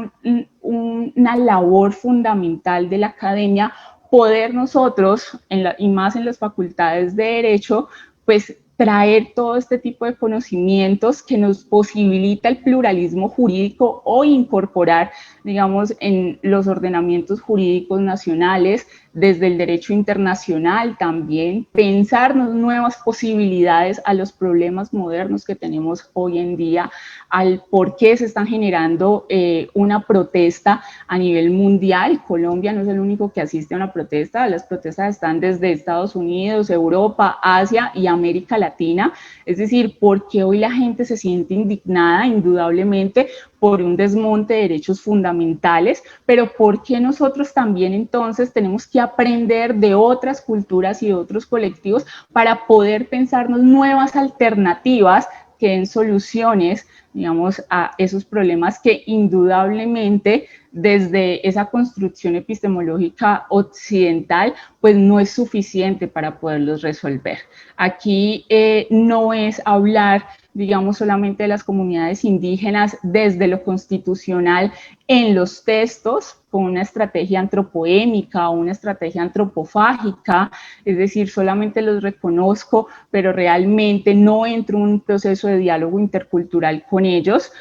una labor fundamental de la academia poder nosotros, y más en las facultades de Derecho, pues traer todo este tipo de conocimientos que nos posibilita el pluralismo jurídico o incorporar, digamos, en los ordenamientos jurídicos nacionales, desde el derecho internacional también, pensarnos nuevas posibilidades a los problemas modernos que tenemos hoy en día, al por qué se están generando una protesta a nivel mundial. Colombia no es el único que asiste a una protesta, las protestas están desde Estados Unidos, Europa, Asia y América Latina, es decir, porque hoy la gente se siente indignada, indudablemente, por un desmonte de derechos fundamentales, pero ¿por qué nosotros también entonces tenemos que aprender de otras culturas y de otros colectivos para poder pensarnos nuevas alternativas que den soluciones, digamos, a esos problemas que indudablemente desde esa construcción epistemológica occidental, pues no es suficiente para poderlos resolver? Aquí no es hablar, digamos, solamente de las comunidades indígenas desde lo constitucional en los textos, con una estrategia antropoémica o una estrategia antropofágica, es decir, solamente los reconozco, pero realmente no entro en un proceso de diálogo intercultural con ellos,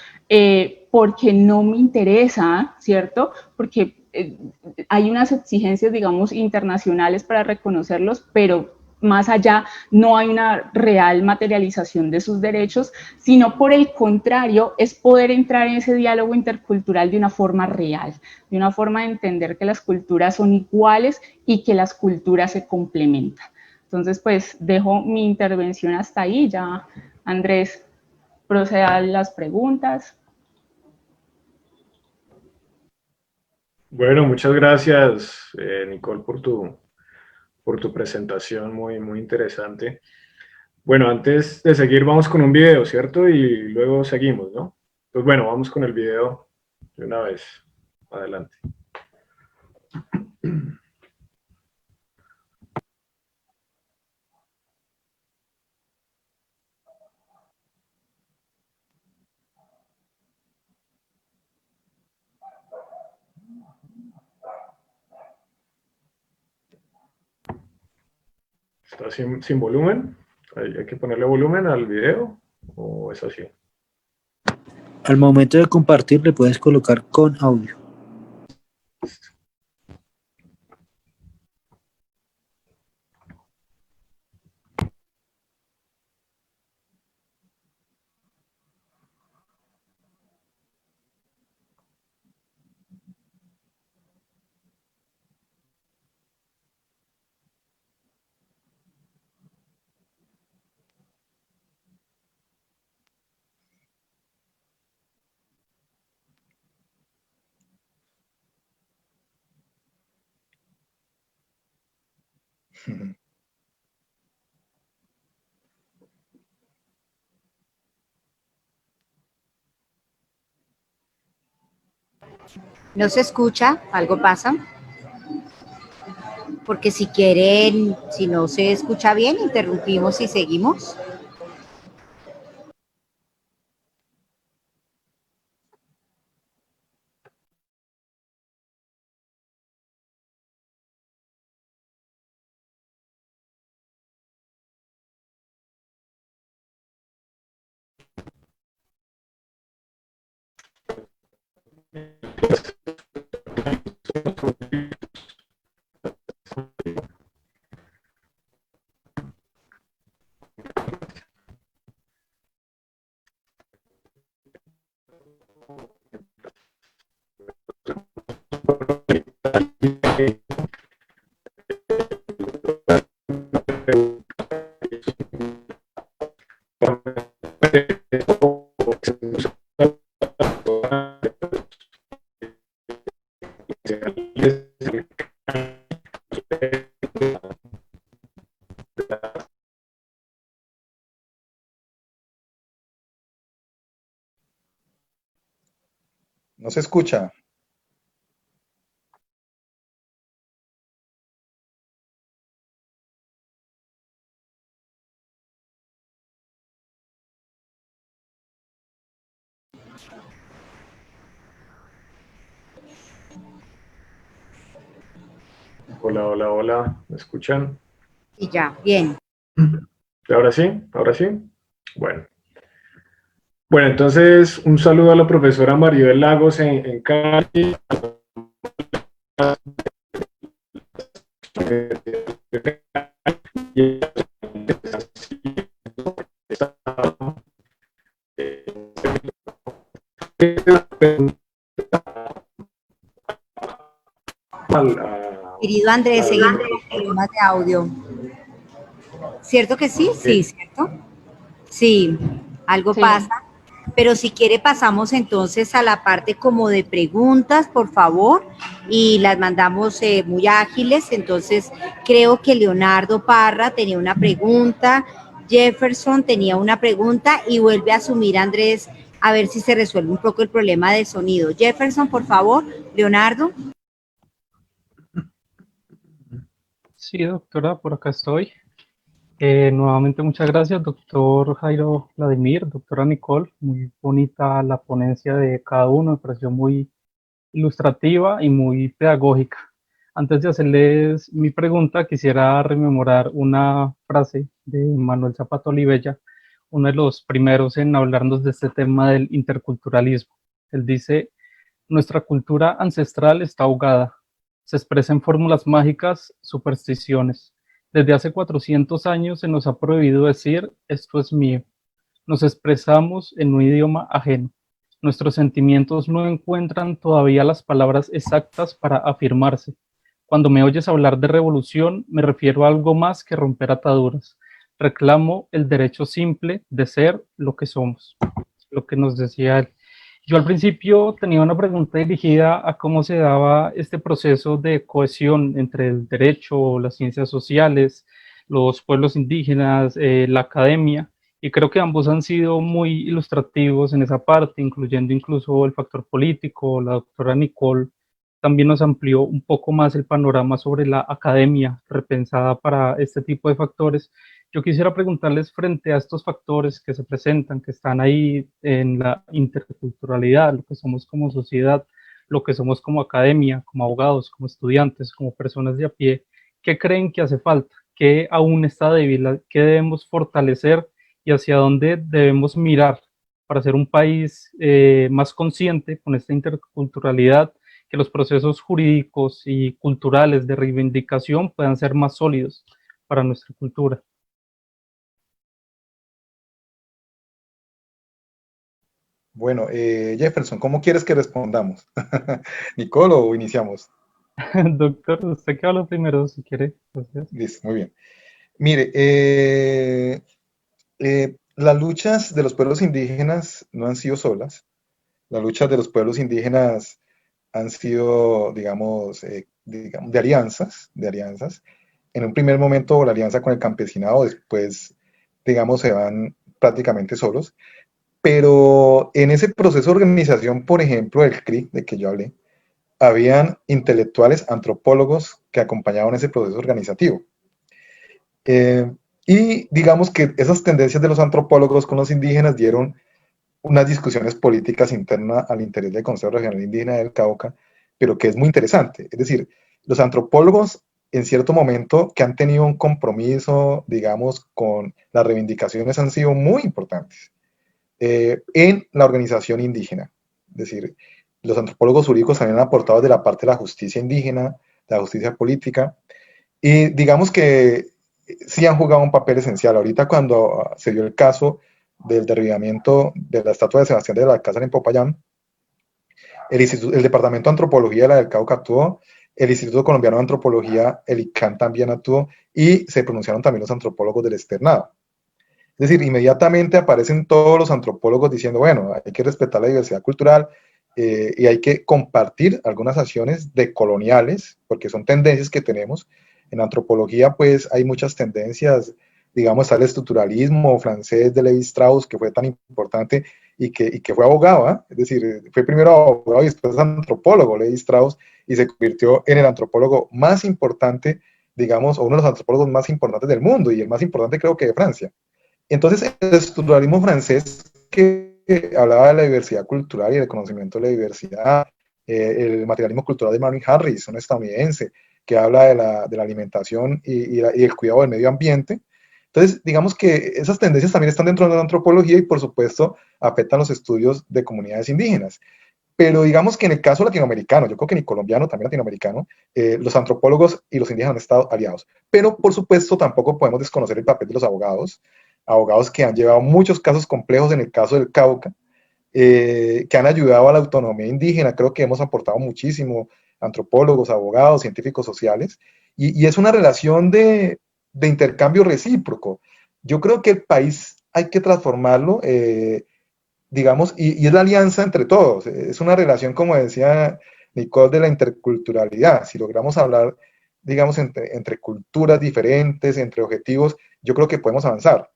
porque no me interesa, ¿cierto? Porque hay unas exigencias, digamos, internacionales para reconocerlos, pero más allá no hay una real materialización de sus derechos, sino por el contrario, es poder entrar en ese diálogo intercultural de una forma real, de una forma de entender que las culturas son iguales y que las culturas se complementan. Entonces, pues, dejo mi intervención hasta ahí. Ya, Andrés, proceda a las preguntas. Bueno, muchas gracias, Nicole, por tu presentación, muy, muy interesante. Bueno, antes de seguir, vamos con un video, ¿cierto? Y luego seguimos, ¿no? Pues bueno, vamos con el video de una vez. Adelante. ¿Está sin volumen? ¿Hay que ponerle volumen al video o es así? Al momento de compartir le puedes colocar con audio. ¿No se escucha? ¿Algo pasa? Porque si quieren, si no se escucha bien, interrumpimos y seguimos. No se escucha. Hola, hola, hola. ¿Me escuchan? Y ya, bien. ¿Y ahora sí? ¿Ahora sí? Bueno. Bueno, entonces un saludo a la profesora Maribel Lagos en Cali. Querido Andrés, seguimos con problemas de audio. ¿Cierto que sí? Sí, ¿cierto? Sí, algo Sí. pasa. Pero si quiere pasamos entonces a la parte como de preguntas, por favor, y las mandamos muy ágiles. Entonces, creo que Leonardo Parra tenía una pregunta, Jefferson tenía una pregunta y vuelve a asumir Andrés a ver si se resuelve un poco el problema de sonido. Jefferson, por favor, Leonardo. Sí, doctora, por acá estoy. Nuevamente muchas gracias, doctor Jairo Vladimir, doctora Nicole. Muy bonita la ponencia de cada uno, me pareció muy ilustrativa y muy pedagógica. Antes de hacerles mi pregunta, quisiera rememorar una frase de Manuel Zapato Olivella, uno de los primeros en hablarnos de este tema del interculturalismo. Él dice: nuestra cultura ancestral está ahogada, se expresa en fórmulas mágicas, supersticiones. Desde hace 400 años se nos ha prohibido decir esto es mío. Nos expresamos en un idioma ajeno. Nuestros sentimientos no encuentran todavía las palabras exactas para afirmarse. Cuando me oyes hablar de revolución, me refiero a algo más que romper ataduras. Reclamo el derecho simple de ser lo que somos, lo que nos decía él. Yo al principio tenía una pregunta dirigida a cómo se daba este proceso de cohesión entre el derecho, las ciencias sociales, los pueblos indígenas, la academia, y creo que ambos han sido muy ilustrativos en esa parte, incluyendo incluso el factor político. La doctora Nicole también nos amplió un poco más el panorama sobre la academia repensada para este tipo de factores. Yo quisiera preguntarles, frente a estos factores que se presentan, que están ahí en la interculturalidad, lo que somos como sociedad, lo que somos como academia, como abogados, como estudiantes, como personas de a pie, ¿qué creen que hace falta? qué aún está débil, qué debemos fortalecer y hacia dónde debemos mirar para ser un país más consciente con esta interculturalidad, que los procesos jurídicos y culturales de reivindicación puedan ser más sólidos para nuestra cultura. Bueno, Jefferson, ¿cómo quieres que respondamos? ¿Nicole o iniciamos? Doctor, usted que habla primero, si quiere. Gracias. Listo, muy bien. Mire, las luchas de los pueblos indígenas no han sido solas. Las luchas de los pueblos indígenas han sido, digamos, de alianzas, de alianzas. En un primer momento la alianza con el campesinado, después, digamos, se van prácticamente solos. Pero en ese proceso de organización, por ejemplo, del CRI, de que yo hablé, habían intelectuales, antropólogos que acompañaban ese proceso organizativo. Eh, y digamos que esas tendencias de los antropólogos con los indígenas dieron unas discusiones políticas internas al interior del Consejo Regional Indígena del Cauca, pero que es muy interesante. Es decir, los antropólogos en cierto momento que han tenido un compromiso, digamos, con las reivindicaciones han sido muy importantes en la organización indígena. Es decir, los antropólogos jurídicos también han aportado de la parte de la justicia indígena, de la justicia política, y digamos que sí han jugado un papel esencial. Ahorita cuando se dio el caso del derribamiento de la estatua de Sebastián de la Alcázar en Popayán, el Departamento de Antropología de la del Cauca actuó, el Instituto Colombiano de Antropología, el ICANN también actuó, y se pronunciaron también los antropólogos del externado. Es decir, inmediatamente aparecen todos los antropólogos diciendo, bueno, hay que respetar la diversidad cultural y hay que compartir algunas acciones decoloniales, porque son tendencias que tenemos. En antropología, pues, hay muchas tendencias, digamos, está el estructuralismo francés de Levi Strauss, que fue tan importante y que fue abogado, ¿eh? Es decir, fue primero abogado y después antropólogo, Levi Strauss, y se convirtió en el antropólogo más importante, digamos, o uno de los antropólogos más importantes del mundo, y el más importante creo que de Francia. Entonces, el estructuralismo francés que hablaba de la diversidad cultural y del conocimiento de la diversidad, el materialismo cultural de Marvin Harris, un estadounidense, que habla de la alimentación y el cuidado del medio ambiente. Entonces, digamos que esas tendencias también están dentro de la antropología y, por supuesto, afectan los estudios de comunidades indígenas. Pero digamos que en el caso latinoamericano, yo creo que ni colombiano, también latinoamericano, los antropólogos y los indígenas han estado aliados. Pero, por supuesto, tampoco podemos desconocer el papel de los abogados, abogados que han llevado muchos casos complejos en el caso del Cauca, que han ayudado a la autonomía indígena. Creo que hemos aportado muchísimo, antropólogos, abogados, científicos sociales, y es una relación de intercambio recíproco. Yo creo que el país hay que transformarlo, digamos, y es la alianza entre todos. Es una relación, como decía Nicole, de la interculturalidad. Si logramos hablar, digamos, entre culturas diferentes, entre objetivos, yo creo que podemos avanzar.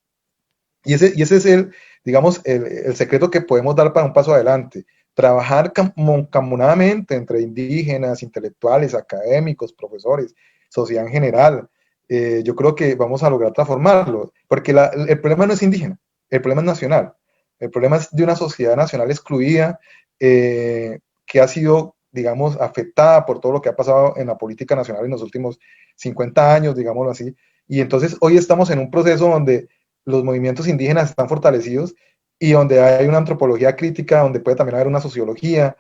Y ese es digamos, el secreto que podemos dar para un paso adelante. Trabajar camunadamente entre indígenas, intelectuales, académicos, profesores, sociedad en general. Yo creo que vamos a lograr transformarlo, porque el problema no es indígena, el problema es nacional. El problema es de una sociedad nacional excluida que ha sido, digamos, afectada por todo lo que ha pasado en la política nacional en los últimos 50 años, digámoslo así. Y entonces hoy estamos en un proceso donde los movimientos indígenas están fortalecidos y donde hay una antropología crítica, donde puede también haber una sociología,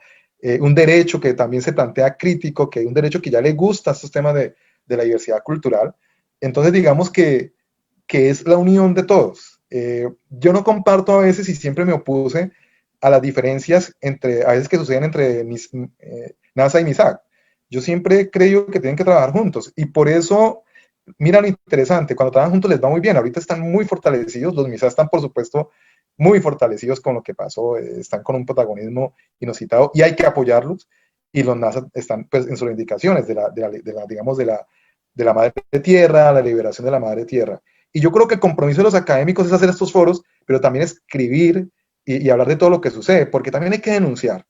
un derecho que también se plantea crítico, que hay un derecho que ya le gusta a estos temas de la diversidad cultural. Entonces, digamos que es la unión de todos. Yo no comparto a veces y siempre me opuse a las diferencias a veces que suceden entre NASA y MISAC. Yo siempre he creído que tienen que trabajar juntos y por eso mira lo interesante, cuando trabajan juntos les va muy bien, ahorita están muy fortalecidos, los MISA están por supuesto muy fortalecidos con lo que pasó, están con un protagonismo inusitado y hay que apoyarlos, y los NASA están pues en sus indicaciones digamos, de la madre tierra, la liberación de la madre tierra. Y yo creo que el compromiso de los académicos es hacer estos foros, pero también escribir y hablar de todo lo que sucede, porque también hay que denunciar.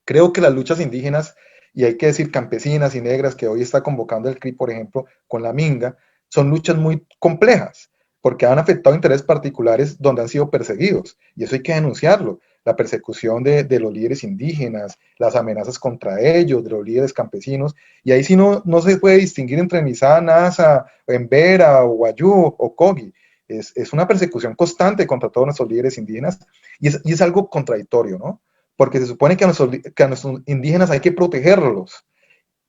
Creo que las luchas indígenas, y hay que decir campesinas y negras, que hoy está convocando el CRI, por ejemplo, con la Minga, son luchas muy complejas, porque han afectado intereses particulares donde han sido perseguidos, y eso hay que denunciarlo. la persecución de los líderes indígenas, las amenazas contra ellos, de los líderes campesinos, y ahí sí no se puede distinguir entre Misá, Nasa, Embera, o Wayú, o Kogi. Es una persecución constante contra todos nuestros líderes indígenas, y es algo contradictorio, ¿no? Porque se supone que a nuestros indígenas hay que protegerlos,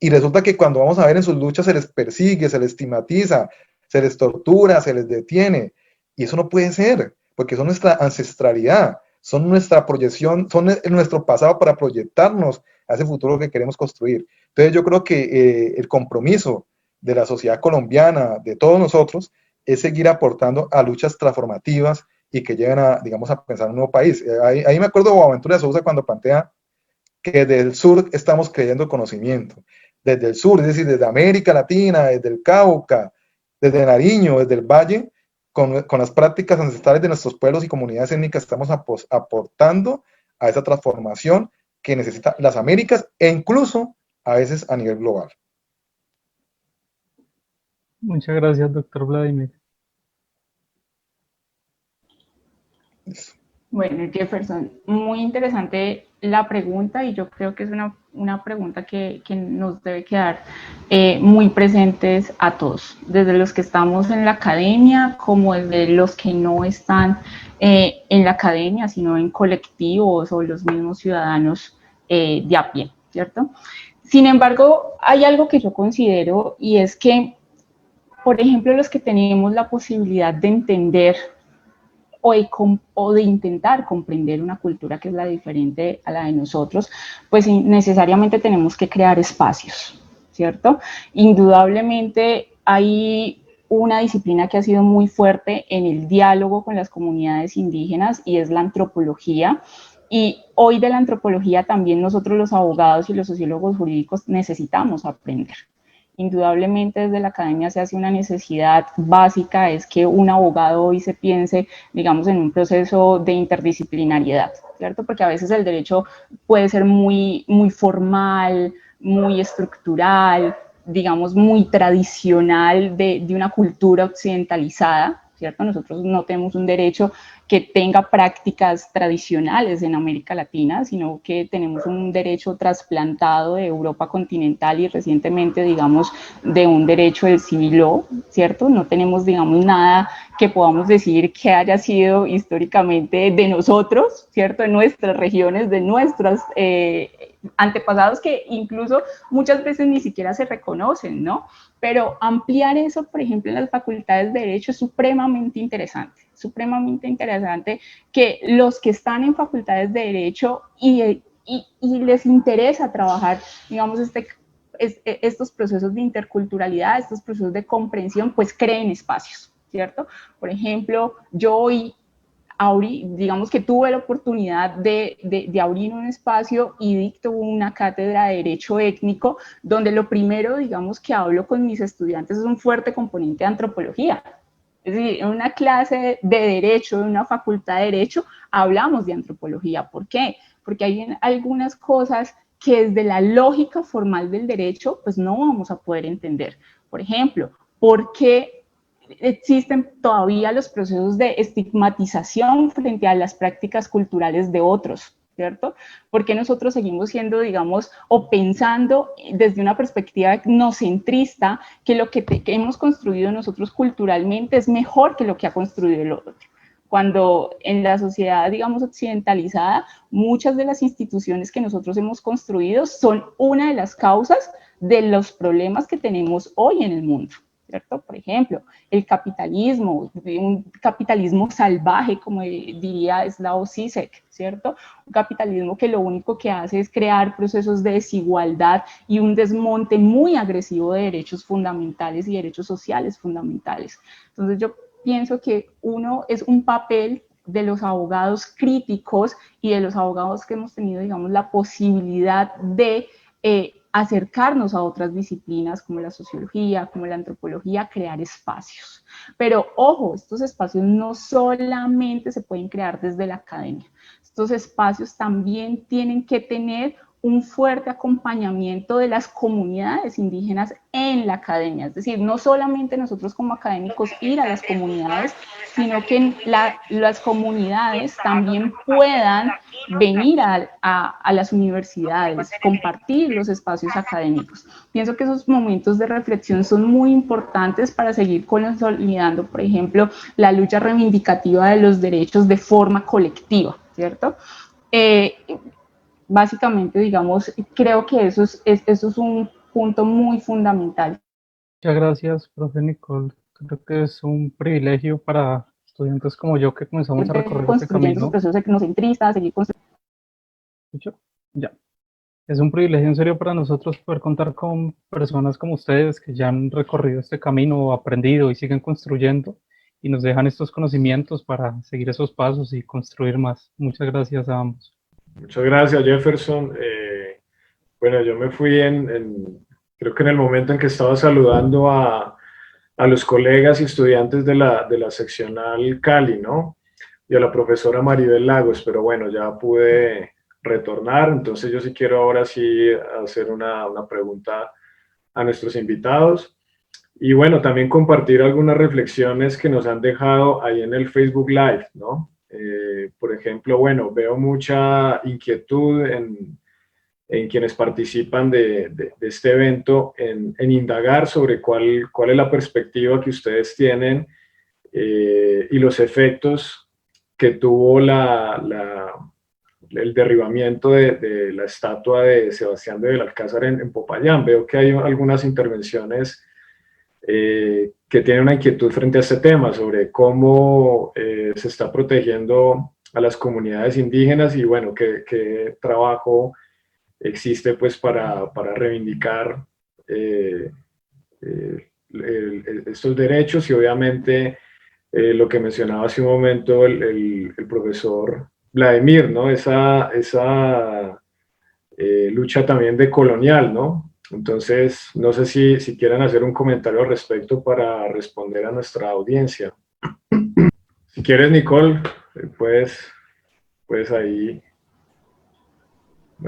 y resulta que cuando vamos a ver en sus luchas se les persigue, se les estigmatiza, se les tortura, se les detiene. Y eso no puede ser, porque son nuestra ancestralidad, son nuestra proyección, son nuestro pasado para proyectarnos a ese futuro que queremos construir. Entonces yo creo que el compromiso de la sociedad colombiana, de todos nosotros, es seguir aportando a luchas transformativas y que lleven a, digamos, a pensar en un nuevo país. Ahí me acuerdo de Boaventura de Sousa cuando plantea que desde el sur estamos creyendo conocimiento. Desde el sur, es decir, desde América Latina, desde el Cauca, desde Nariño, desde el Valle, con las prácticas ancestrales de nuestros pueblos y comunidades étnicas, estamos aportando a esa transformación que necesitan las Américas e incluso a veces a nivel global. Muchas gracias, doctor Vladimir. Bueno, Jefferson, muy interesante la pregunta y yo creo que es una pregunta que nos debe quedar muy presentes a todos, desde los que estamos en la academia como desde los que no están en la academia, sino en colectivos o los mismos ciudadanos de a pie, ¿cierto? Sin embargo, hay algo que yo considero y es que, por ejemplo, los que tenemos la posibilidad de entender o de intentar comprender una cultura que es la diferente a la de nosotros, pues necesariamente tenemos que crear espacios, ¿cierto? Indudablemente hay una disciplina que ha sido muy fuerte en el diálogo con las comunidades indígenas y es la antropología. Y hoy de la antropología también nosotros los abogados y los sociólogos jurídicos necesitamos aprender. Indudablemente desde la academia se hace una necesidad básica, es que un abogado hoy se piense, digamos, en un proceso de interdisciplinariedad, ¿cierto? Porque a veces el derecho puede ser muy formal, muy estructural, digamos, muy tradicional de una cultura occidentalizada, ¿cierto? Nosotros no tenemos un derecho que tenga prácticas tradicionales en América Latina, sino que tenemos un derecho trasplantado de Europa continental y recientemente, digamos, de un derecho del civil law, ¿cierto? No tenemos, digamos, nada que podamos decir que haya sido históricamente de nosotros, ¿cierto? De nuestras regiones, de nuestros antepasados que incluso muchas veces ni siquiera se reconocen, ¿no? Pero ampliar eso, por ejemplo, en las facultades de Derecho es supremamente interesante que los que están en facultades de Derecho y les interesa trabajar, digamos, estos procesos de interculturalidad, estos procesos de comprensión, pues creen espacios, ¿cierto? Por ejemplo, yo hoy digamos que tuve la oportunidad de abrir un espacio y dicto una cátedra de Derecho Étnico, donde lo primero, digamos, que hablo con mis estudiantes es un fuerte componente de antropología. Es decir, en una clase de Derecho, en una facultad de Derecho, hablamos de antropología. ¿Por qué? Porque hay algunas cosas que desde la lógica formal del derecho, pues no vamos a poder entender. Por ejemplo, ¿por qué existen todavía los procesos de estigmatización frente a las prácticas culturales de otros, ¿cierto? Porque nosotros seguimos siendo, digamos, o pensando desde una perspectiva etnocentrista que lo que hemos construido nosotros culturalmente es mejor que lo que ha construido el otro. Cuando en la sociedad, digamos, occidentalizada, muchas de las instituciones que nosotros hemos construido son una de las causas de los problemas que tenemos hoy en el mundo, ¿cierto? Por ejemplo, el capitalismo, un capitalismo salvaje, como diría Slavoj Žižek, ¿cierto? Un capitalismo que lo único que hace es crear procesos de desigualdad y un desmonte muy agresivo de derechos fundamentales y derechos sociales fundamentales. Entonces yo pienso que uno es un papel de los abogados críticos y de los abogados que hemos tenido, digamos, la posibilidad de acercarnos a otras disciplinas como la sociología, como la antropología, crear espacios. Pero ojo, estos espacios no solamente se pueden crear desde la academia. Estos espacios también tienen que tener un fuerte acompañamiento de las comunidades indígenas en la academia, es decir, no solamente nosotros como académicos ir a las comunidades, sino que las comunidades también puedan venir a las universidades, compartir los espacios académicos. Pienso que esos momentos de reflexión son muy importantes para seguir consolidando, por ejemplo, la lucha reivindicativa de los derechos de forma colectiva, ¿cierto? Básicamente, digamos, creo que eso es un punto muy fundamental. Muchas gracias, profe Nicole. Creo que es un privilegio para estudiantes como yo que comenzamos a recorrer este Construyendo camino. esos procesos etnocentristas, seguir construyendo. ¿Escucho? Ya. Es un privilegio en serio para nosotros poder contar con personas como ustedes que ya han recorrido este camino, aprendido y siguen construyendo y nos dejan estos conocimientos para seguir esos pasos y construir más. Muchas gracias a ambos. Muchas gracias, Jefferson. Bueno, yo me fui creo que en el momento en que estaba saludando a los colegas y estudiantes de la seccional Cali, ¿no? Y a la profesora Maribel Lagos, pero bueno, ya pude retornar, entonces yo sí quiero ahora sí hacer una pregunta a nuestros invitados. Y bueno, también compartir algunas reflexiones que nos han dejado ahí en el Facebook Live, ¿no? Por ejemplo, bueno, veo mucha inquietud en quienes participan de este evento, en indagar sobre cuál es la perspectiva que ustedes tienen y los efectos que tuvo el derribamiento de la estatua de Sebastián de Belalcázar en Popayán. Veo que hay algunas intervenciones que tienen una inquietud frente a este tema, sobre cómo se está protegiendo a las comunidades indígenas y bueno, qué trabajo existe pues para reivindicar estos derechos y obviamente lo que mencionaba hace un momento el profesor Vladimir, ¿no? Esa lucha también decolonial, ¿no? Entonces, no sé si quieren hacer un comentario al respecto para responder a nuestra audiencia. Si quieres, Nicole, puedes ahí.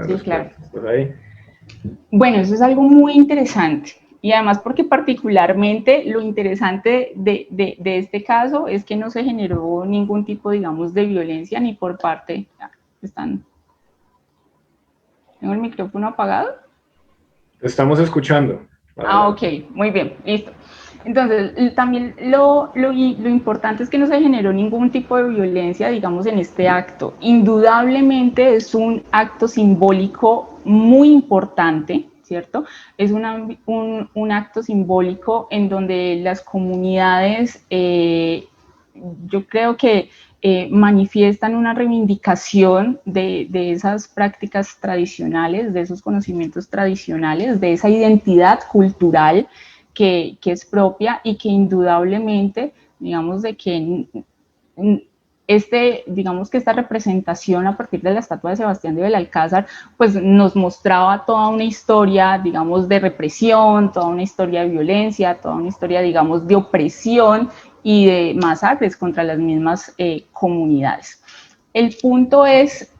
Sí, claro. Ahí. Bueno, eso es algo muy interesante. Y además porque particularmente lo interesante de este caso es que no se generó ningún tipo, digamos, de violencia ni por parte... ¿Tengo el micrófono apagado? Te estamos escuchando. Ok, muy bien, listo. Entonces, también lo importante es que no se generó ningún tipo de violencia, digamos, en este acto. Indudablemente es un acto simbólico muy importante, ¿cierto? Es un acto simbólico en donde las comunidades, yo creo que manifiestan una reivindicación de esas prácticas tradicionales, de esos conocimientos tradicionales, de esa identidad cultural que es propia y que indudablemente, digamos, de que digamos que esta representación a partir de la estatua de Sebastián de Belalcázar, pues nos mostraba toda una historia, digamos, de represión, toda una historia de violencia, toda una historia, digamos, de opresión y de masacres contra las mismas comunidades. El punto es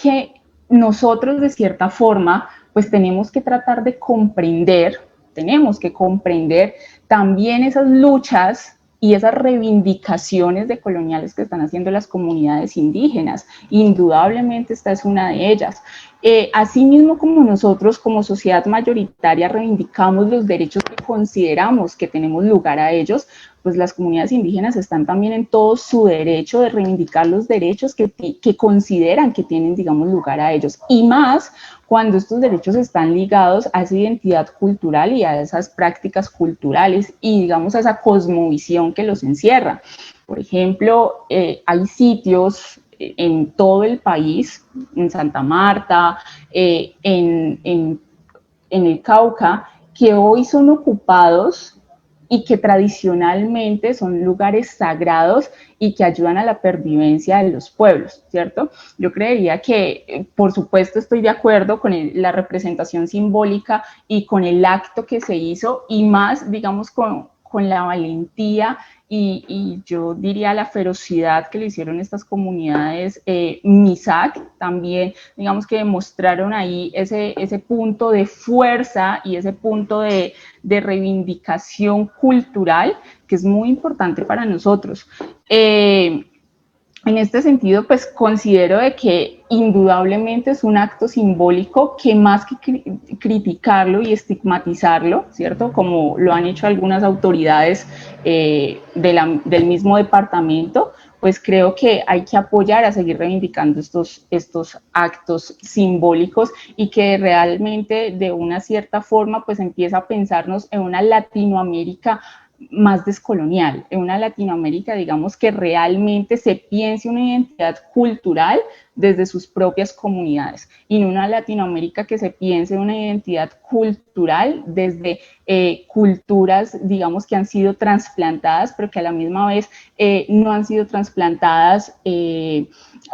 que nosotros, de cierta forma, pues tenemos que tratar de comprender también esas luchas y esas reivindicaciones decoloniales que están haciendo las comunidades indígenas. Indudablemente esta es una de ellas. Asimismo, como nosotros como sociedad mayoritaria reivindicamos los derechos que consideramos que tenemos lugar a ellos, pues las comunidades indígenas están también en todo su derecho de reivindicar los derechos que consideran que tienen, digamos, lugar a ellos. Y más cuando estos derechos están ligados a esa identidad cultural y a esas prácticas culturales y, digamos, a esa cosmovisión que los encierra. Por ejemplo, hay sitios en todo el país, en Santa Marta, en el Cauca, que hoy son ocupados y que tradicionalmente son lugares sagrados y que ayudan a la pervivencia de los pueblos, ¿cierto? Yo creería que, por supuesto, estoy de acuerdo con la representación simbólica y con el acto que se hizo, y más, digamos, con la valentía y yo diría la ferocidad que le hicieron estas comunidades MISAC, también digamos que demostraron ahí ese punto de fuerza y ese punto de reivindicación cultural que es muy importante para nosotros. En este sentido, pues considero de que indudablemente es un acto simbólico que más que criticarlo y estigmatizarlo, ¿cierto? Como lo han hecho algunas autoridades del mismo departamento, pues creo que hay que apoyar a seguir reivindicando estos actos simbólicos y que realmente de una cierta forma pues empieza a pensarnos en una Latinoamérica más descolonial, en una Latinoamérica, digamos, que realmente se piense una identidad cultural desde sus propias comunidades, y en una Latinoamérica que se piense una identidad cultural desde culturas, digamos, que han sido trasplantadas, pero que a la misma vez no han sido trasplantadas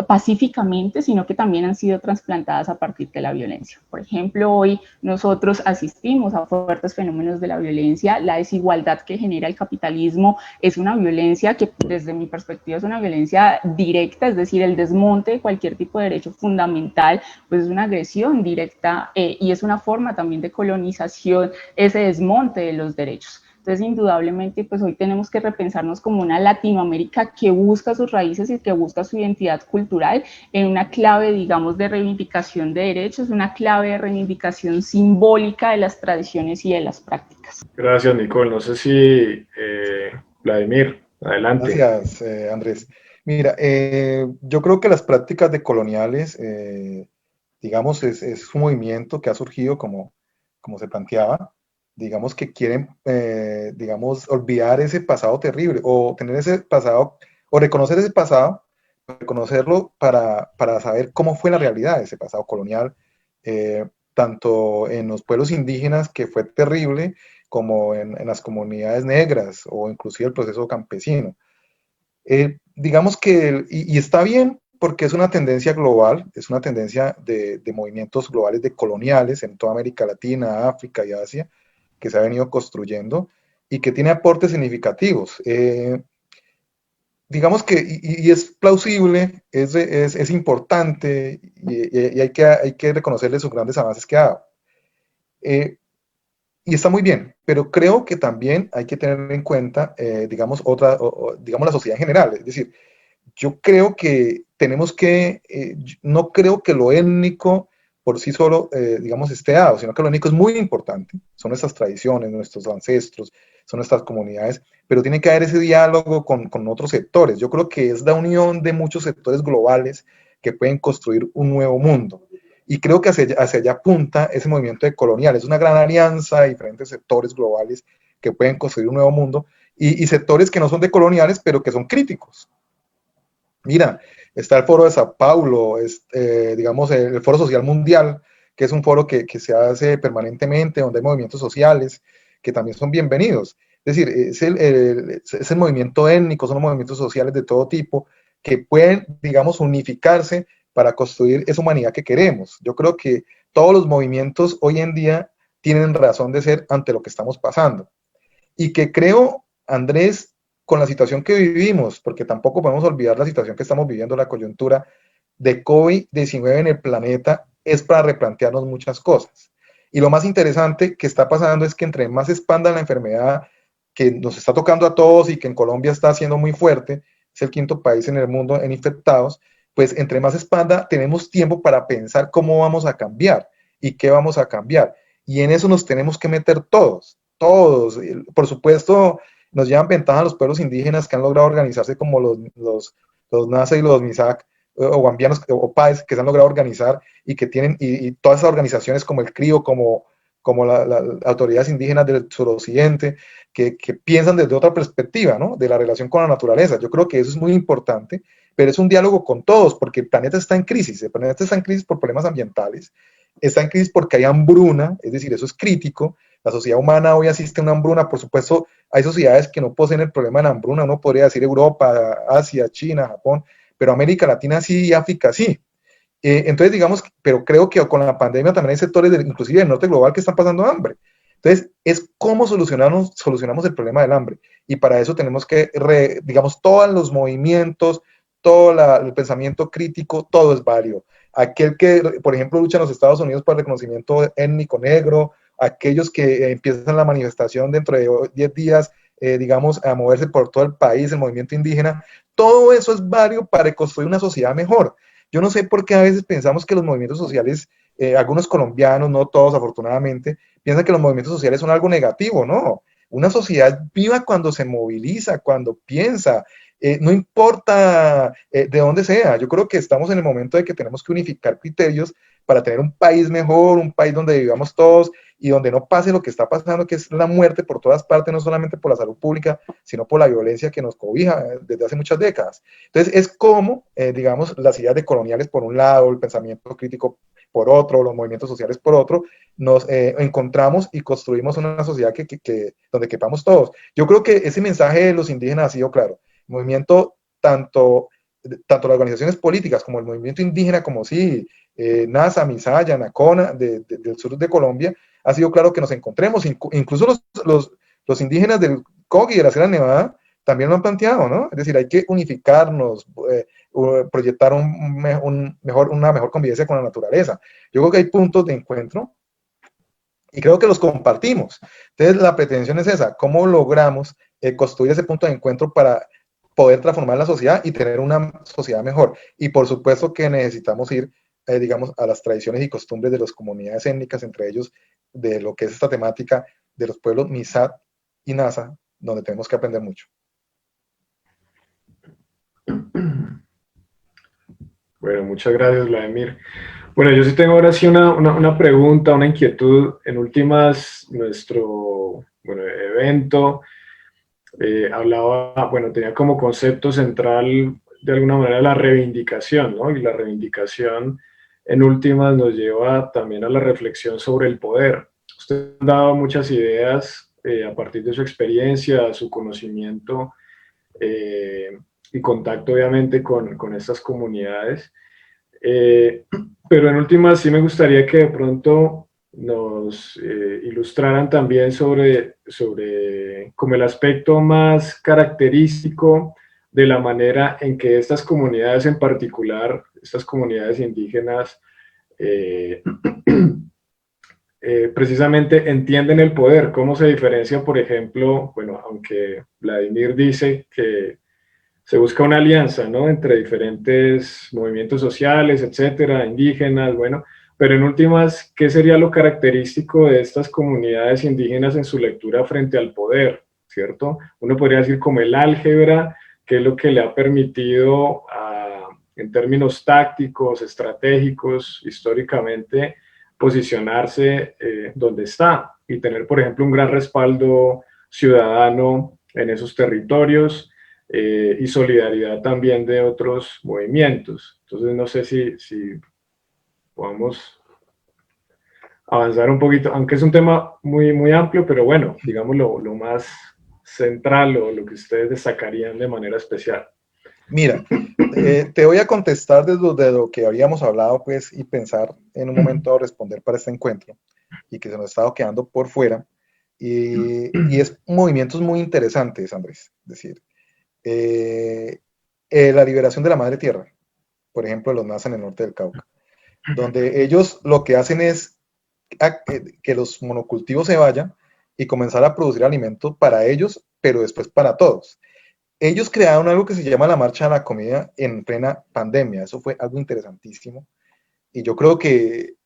pacíficamente, sino que también han sido trasplantadas a partir de la violencia. Por ejemplo, hoy nosotros asistimos a fuertes fenómenos de la violencia, la desigualdad que genera el capitalismo es una violencia que desde mi perspectiva es una violencia directa, es decir, el desmonte de cualquier tipo de derecho fundamental, pues es una agresión directa y es una forma también de colonización, ese desmonte de los derechos. Entonces, indudablemente, pues hoy tenemos que repensarnos como una Latinoamérica que busca sus raíces y que busca su identidad cultural en una clave, digamos, de reivindicación de derechos, una clave de reivindicación simbólica de las tradiciones y de las prácticas. Gracias, Nicole. No sé si Vladimir, adelante. Gracias, Andrés. Mira, yo creo que las prácticas decoloniales, digamos, es un movimiento que ha surgido como se planteaba, digamos que quieren, digamos, olvidar ese pasado terrible o tener ese pasado, o reconocer ese pasado, reconocerlo para saber cómo fue la realidad de ese pasado colonial, tanto en los pueblos indígenas, que fue terrible, como en las comunidades negras o inclusive el proceso campesino. Digamos que, y está bien, porque es una tendencia global, es una tendencia de movimientos globales decoloniales en toda América Latina, África y Asia, que se ha venido construyendo y que tiene aportes significativos. Digamos que, y es plausible, es importante y hay que reconocerle sus grandes avances que ha dado. Y está muy bien, pero creo que también hay que tener en cuenta, digamos, digamos, la sociedad en general. Es decir, yo creo que tenemos que, no creo que lo étnico por sí solo, digamos, esté dado, sino que lo étnico es muy importante. Son nuestras tradiciones, nuestros ancestros, son nuestras comunidades, pero tiene que haber ese diálogo con otros sectores. Yo creo que es la unión de muchos sectores globales que pueden construir un nuevo mundo. Y creo que hacia allá apunta ese movimiento decolonial. Es una gran alianza de diferentes sectores globales que pueden construir un nuevo mundo y sectores que no son decoloniales, pero que son críticos. Mira, está el Foro de Sao Paulo, digamos, el Foro Social Mundial, que es un foro que se hace permanentemente, donde hay movimientos sociales que también son bienvenidos. Es decir, es el movimiento étnico, son los movimientos sociales de todo tipo que pueden, digamos, unificarse para construir esa humanidad que queremos. Yo creo que todos los movimientos hoy en día tienen razón de ser ante lo que estamos pasando. Y que creo, Andrés, con la situación que vivimos, porque tampoco podemos olvidar la situación que estamos viviendo, la coyuntura de COVID-19 en el planeta, es para replantearnos muchas cosas. Y lo más interesante que está pasando es que entre más se expanda la enfermedad que nos está tocando a todos y que en Colombia está siendo muy fuerte, es el 5º país en el mundo en infectados, pues entre más expanda, tenemos tiempo para pensar cómo vamos a cambiar y qué vamos a cambiar. Y en eso nos tenemos que meter todos. Por supuesto, nos llevan ventaja a los pueblos indígenas que han logrado organizarse como los NASA y los MISAC, o guambianos o PAES, que se han logrado organizar y que tienen, y todas esas organizaciones como el CRIO, como las autoridades indígenas del suroccidente, que piensan desde otra perspectiva, ¿no? De la relación con la naturaleza. Yo creo que eso es muy importante, pero es un diálogo con todos, porque el planeta está en crisis. El planeta está en crisis por problemas ambientales, está en crisis porque hay hambruna, es decir, eso es crítico. La sociedad humana hoy asiste a una hambruna. Por supuesto, hay sociedades que no poseen el problema de la hambruna, uno podría decir Europa, Asia, China, Japón, pero América Latina sí y África sí. Entonces, digamos, pero creo que con la pandemia también hay sectores, inclusive del norte global, que están pasando hambre. Entonces, es cómo solucionamos el problema del hambre. Y para eso tenemos que, digamos, todos los movimientos, todo el pensamiento crítico, todo es válido. Aquel que, por ejemplo, lucha en los Estados Unidos por el reconocimiento étnico negro, aquellos que empiezan la manifestación dentro de 10 días, digamos, a moverse por todo el país, el movimiento indígena, todo eso es válido para construir una sociedad mejor. Yo no sé por qué a veces pensamos que los movimientos sociales, algunos colombianos, no todos afortunadamente, piensan que los movimientos sociales son algo negativo, ¿no? Una sociedad viva cuando se moviliza, cuando piensa, no importa de dónde sea. Yo creo que estamos en el momento de que tenemos que unificar criterios para tener un país mejor, un país donde vivamos todos y donde no pase lo que está pasando, que es la muerte por todas partes, no solamente por la salud pública, sino por la violencia que nos cobija desde hace muchas décadas. Entonces, es como, digamos, las ideas de coloniales por un lado, el pensamiento crítico por otro, los movimientos sociales por otro, nos encontramos y construimos una sociedad donde quepamos todos. Yo creo que ese mensaje de los indígenas ha sido claro. El movimiento, tanto las organizaciones políticas como el movimiento indígena, como sí, NASA, Misaya, Nacona, del sur de Colombia, ha sido claro que nos encontremos. Incluso los indígenas del Coqui y de la Sierra Nevada también lo han planteado, ¿no? Es decir, hay que unificarnos, proyectar una mejor convivencia con la naturaleza. Yo creo que hay puntos de encuentro y creo que los compartimos. Entonces, la pretensión es esa, ¿cómo logramos construir ese punto de encuentro para poder transformar la sociedad y tener una sociedad mejor? Y por supuesto que necesitamos ir, digamos, a las tradiciones y costumbres de las comunidades étnicas, entre ellos de lo que es esta temática de los pueblos Misat y Nasa, donde tenemos que aprender mucho. Bueno, muchas gracias, Vladimir. Bueno, yo sí tengo ahora sí una pregunta, una inquietud. En últimas, nuestro evento hablaba, bueno, tenía como concepto central de alguna manera la reivindicación, ¿no? Y la reivindicación en últimas nos lleva también a la reflexión sobre el poder. Usted ha dado muchas ideas a partir de su experiencia, su conocimiento y contacto obviamente con estas comunidades. Pero en últimas sí me gustaría que de pronto nos ilustraran también sobre como el aspecto más característico de la manera en que estas comunidades en particular, estas comunidades indígenas, precisamente entienden el poder, cómo se diferencia, por ejemplo, bueno, aunque Vladimir dice que se busca una alianza, ¿no? Entre diferentes movimientos sociales, etcétera, indígenas, bueno, pero en últimas, ¿qué sería lo característico de estas comunidades indígenas en su lectura frente al poder, ¿cierto? Uno podría decir como el álgebra, que es lo que le ha permitido, en términos tácticos, estratégicos, históricamente, posicionarse donde está y tener, por ejemplo, un gran respaldo ciudadano en esos territorios, y solidaridad también de otros movimientos. Entonces no sé si podamos avanzar un poquito, aunque es un tema muy amplio, pero bueno, digamos lo más central o lo que ustedes destacarían de manera especial. Mira, te voy a contestar desde lo que habíamos hablado, pues, y pensar en un momento responder para este encuentro, y que se nos ha estado quedando por fuera, y es movimientos muy interesantes, Andrés. Es decir, la liberación de la madre tierra, por ejemplo, los Nasa en el norte del Cauca, donde ellos lo que hacen es que los monocultivos se vayan y comenzar a producir alimentos para ellos, pero después para todos. Ellos crearon algo que se llama la Marcha de la Comida en plena pandemia. Eso fue algo interesantísimo. Y yo creo que,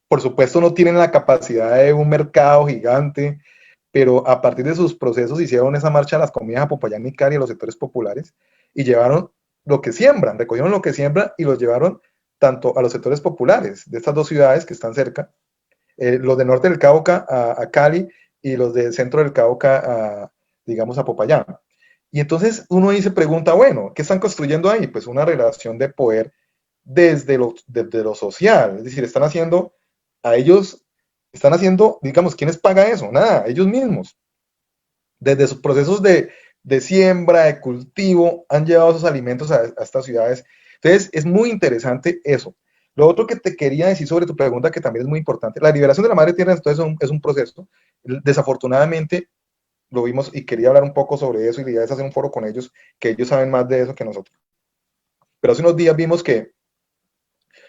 por supuesto, no tienen la capacidad de un mercado gigante, pero a partir de sus procesos hicieron esa marcha de las comidas a Popayán y Cari, a los sectores populares, y llevaron lo que siembran, recogieron lo que siembran y los llevaron tanto a los sectores populares de estas dos ciudades que están cerca, los del norte del Cauca a Cali y los del centro del Cauca digamos, a Popayán. Y entonces uno ahí se pregunta, bueno, ¿qué están construyendo ahí? Pues una relación de poder desde lo social, es decir, están haciendo, digamos, ¿quiénes pagan eso? Nada, ellos mismos. Desde sus procesos de siembra, de cultivo, han llevado esos alimentos a estas ciudades. Entonces, es muy interesante eso. Lo otro que te quería decir sobre tu pregunta, que también es muy importante, la liberación de la madre tierra entonces es un proceso. Desafortunadamente lo vimos y quería hablar un poco sobre eso y la idea es hacer un foro con ellos, que ellos saben más de eso que nosotros. Pero hace unos días vimos que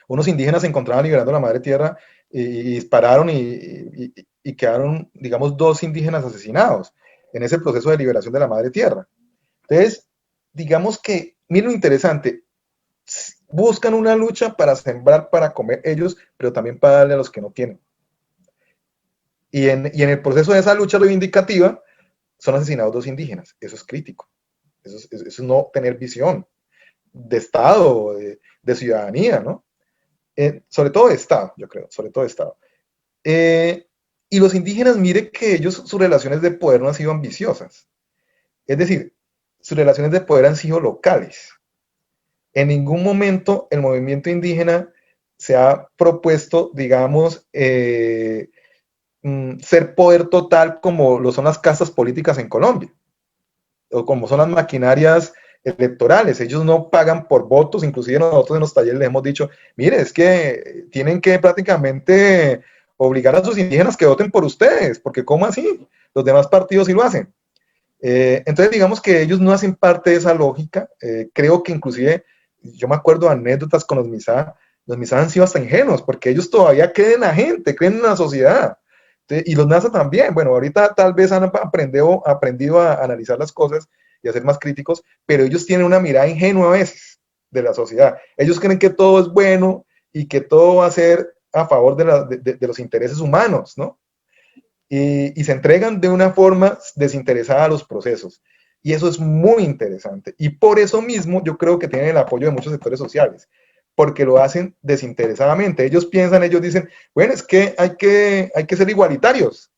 unos indígenas se encontraban liberando la madre tierra y dispararon y quedaron, digamos, 2 indígenas asesinados en ese proceso de liberación de la madre tierra. Entonces, digamos que, miren lo interesante, buscan una lucha para sembrar, para comer ellos, pero también para darle a los que no tienen. Y en el proceso de esa lucha reivindicativa, son asesinados 2 indígenas. Eso es crítico. Eso es no tener visión de Estado, de ciudadanía, ¿no? Sobre todo de Estado, yo creo, sobre todo de Estado. Y los indígenas, mire que ellos, sus relaciones de poder no han sido ambiciosas. Es decir, sus relaciones de poder han sido locales. En ningún momento el movimiento indígena se ha propuesto, digamos, ser poder total como lo son las castas políticas en Colombia, o como son las maquinarias electorales. Ellos no pagan por votos, inclusive nosotros en los talleres les hemos dicho, mire, es que tienen que prácticamente obligar a sus indígenas que voten por ustedes, porque ¿cómo así? Los demás partidos sí lo hacen. Entonces digamos que ellos no hacen parte de esa lógica. Creo que inclusive, yo me acuerdo de anécdotas con los Misa han sido hasta ingenuos, porque ellos todavía creen en la gente, creen en la sociedad. Y los NASA también. Bueno, ahorita tal vez han aprendido a analizar las cosas y a ser más críticos, pero ellos tienen una mirada ingenua a veces de la sociedad. Ellos creen que todo es bueno y que todo va a ser a favor de los intereses humanos, ¿no? Y se entregan de una forma desinteresada a los procesos. Y eso es muy interesante. Y por eso mismo yo creo que tienen el apoyo de muchos sectores sociales, porque lo hacen desinteresadamente. Ellos piensan, ellos dicen, bueno, es que hay que ser igualitarios,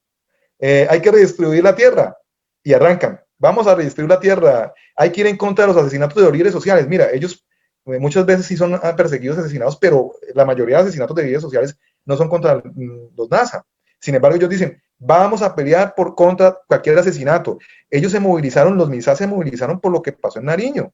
hay que redistribuir la tierra, y arrancan, vamos a redistribuir la tierra, hay que ir en contra de los asesinatos de líderes sociales. Mira, ellos muchas veces sí son perseguidos, asesinados, pero la mayoría de asesinatos de líderes sociales no son contra los NASA. Sin embargo, ellos dicen, vamos a pelear contra cualquier asesinato. Ellos se movilizaron, los MISA se movilizaron por lo que pasó en Nariño,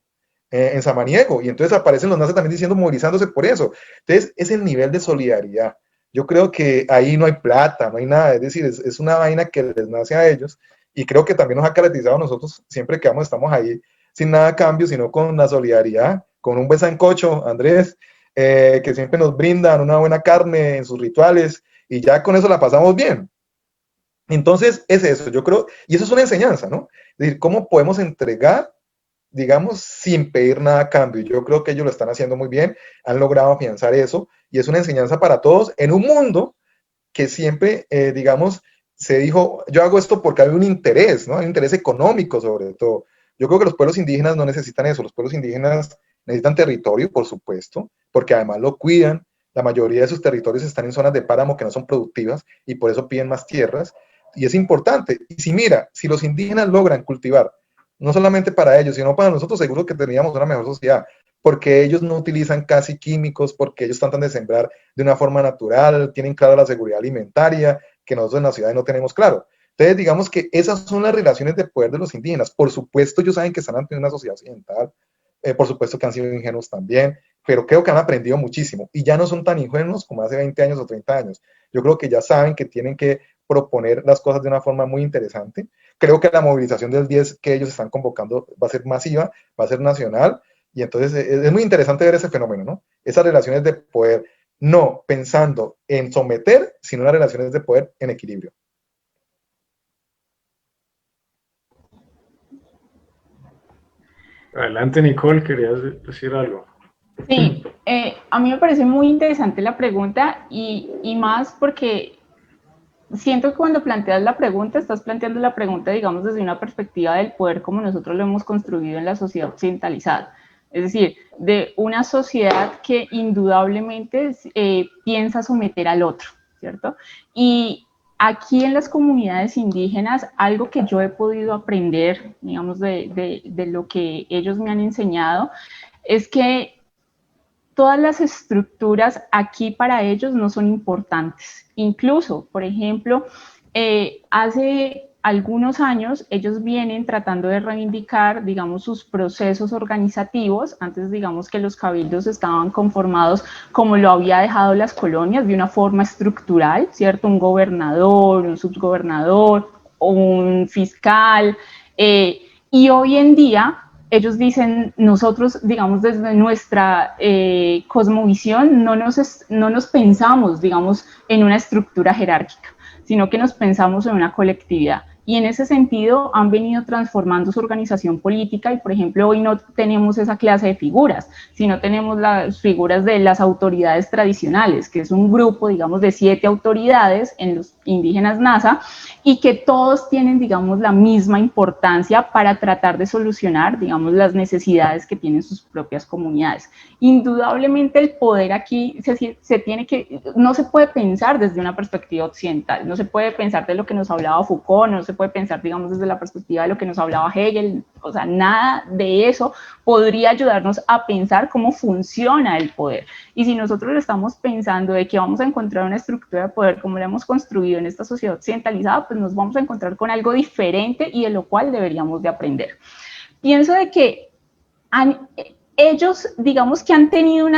en Samaniego, y entonces aparecen los NASA también diciendo, movilizándose por eso. Entonces, es el nivel de solidaridad. Yo creo que ahí no hay plata, no hay nada, es decir, es una vaina que les nace a ellos, y creo que también nos ha caracterizado a nosotros, siempre que estamos ahí sin nada a cambio, sino con la solidaridad, con un buen sancocho, Andrés, que siempre nos brindan una buena carne en sus rituales, y ya con eso la pasamos bien. Entonces, es eso, yo creo, y eso es una enseñanza, ¿no? Es decir, ¿cómo podemos entregar, digamos, sin pedir nada a cambio? Yo creo que ellos lo están haciendo muy bien, han logrado afianzar eso, y es una enseñanza para todos en un mundo que siempre, digamos, se dijo, yo hago esto porque hay un interés, ¿no? Hay un interés económico sobre todo. Yo creo que los pueblos indígenas no necesitan eso, los pueblos indígenas necesitan territorio, por supuesto, porque además lo cuidan. La mayoría de sus territorios están en zonas de páramo que no son productivas y por eso piden más tierras. Y es importante. Y si mira, si los indígenas logran cultivar, no solamente para ellos, sino para nosotros, seguro que tendríamos una mejor sociedad, porque ellos no utilizan casi químicos, porque ellos tratan de sembrar de una forma natural, tienen clara la seguridad alimentaria, que nosotros en la ciudad no tenemos claro. Entonces, digamos que esas son las relaciones de poder de los indígenas. Por supuesto, ellos saben que están ante una sociedad occidental, por supuesto que han sido ingenuos también, pero creo que han aprendido muchísimo y ya no son tan ingenuos como hace 20 años o 30 años. Yo creo que ya saben que tienen que proponer las cosas de una forma muy interesante. Creo que la movilización del 10 que ellos están convocando va a ser masiva, va a ser nacional, y entonces es muy interesante ver ese fenómeno, ¿no? Esas relaciones de poder, no pensando en someter, sino las relaciones de poder en equilibrio. Adelante, Nicole, querías decir algo. Sí, a mí me parece muy interesante la pregunta y más porque siento que cuando planteas la pregunta, estás planteando la pregunta, digamos, desde una perspectiva del poder como nosotros lo hemos construido en la sociedad occidentalizada. Es decir, de una sociedad que indudablemente piensa someter al otro, ¿cierto? Y aquí en las comunidades indígenas, algo que yo he podido aprender, digamos, de lo que ellos me han enseñado, es que todas las estructuras aquí para ellos no son importantes. Incluso, por ejemplo, hace algunos años ellos vienen tratando de reivindicar, digamos, sus procesos organizativos. Antes, digamos, que los cabildos estaban conformados como lo había dejado las colonias, de una forma estructural, ¿cierto? Un gobernador, un subgobernador, un fiscal, y hoy en día ellos dicen, nosotros, digamos, desde nuestra cosmovisión, no nos pensamos, digamos, en una estructura jerárquica, sino que nos pensamos en una colectividad. Y en ese sentido han venido transformando su organización política y, por ejemplo, hoy no tenemos esa clase de figuras, sino tenemos las figuras de las autoridades tradicionales, que es un grupo, digamos, de 7 autoridades en los indígenas Nasa, y que todos tienen, digamos, la misma importancia para tratar de solucionar, digamos, las necesidades que tienen sus propias comunidades. Indudablemente el poder aquí no se puede pensar desde una perspectiva occidental, no se puede pensar de lo que nos hablaba Foucault, no se puede pensar, digamos, desde la perspectiva de lo que nos hablaba Hegel, o sea, nada de eso podría ayudarnos a pensar cómo funciona el poder. Y si nosotros estamos pensando de que vamos a encontrar una estructura de poder como la hemos construido en esta sociedad occidentalizada, pues nos vamos a encontrar con algo diferente y de lo cual deberíamos de aprender. Pienso de que ellos, digamos que han tenido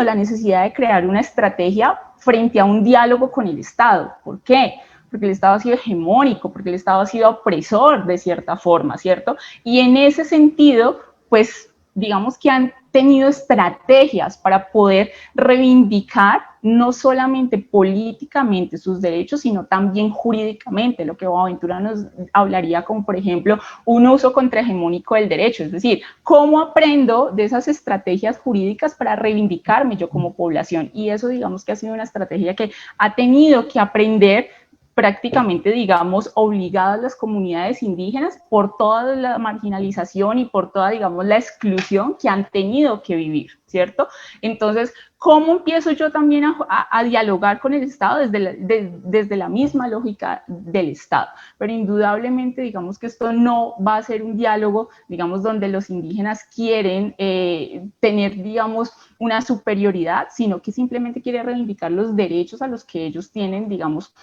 la necesidad de crear una estrategia frente a un diálogo con el Estado. ¿Por qué? Porque el Estado ha sido hegemónico, porque el Estado ha sido opresor de cierta forma, ¿cierto? Y en ese sentido, pues, digamos que han tenido estrategias para poder reivindicar no solamente políticamente sus derechos, sino también jurídicamente, lo que Boaventura nos hablaría como, por ejemplo, un uso contrahegemónico del derecho, es decir, ¿cómo aprendo de esas estrategias jurídicas para reivindicarme yo como población? Y eso, digamos, que ha sido una estrategia que ha tenido que aprender prácticamente, digamos, obligadas las comunidades indígenas por toda la marginalización y por toda, digamos, la exclusión que han tenido que vivir, ¿cierto? Entonces, ¿cómo empiezo yo también a dialogar con el Estado desde la misma lógica del Estado? Pero indudablemente, digamos que esto no va a ser un diálogo, digamos, donde los indígenas quieren tener, digamos, una superioridad, sino que simplemente quiere reivindicar los derechos a los que ellos tienen, digamos,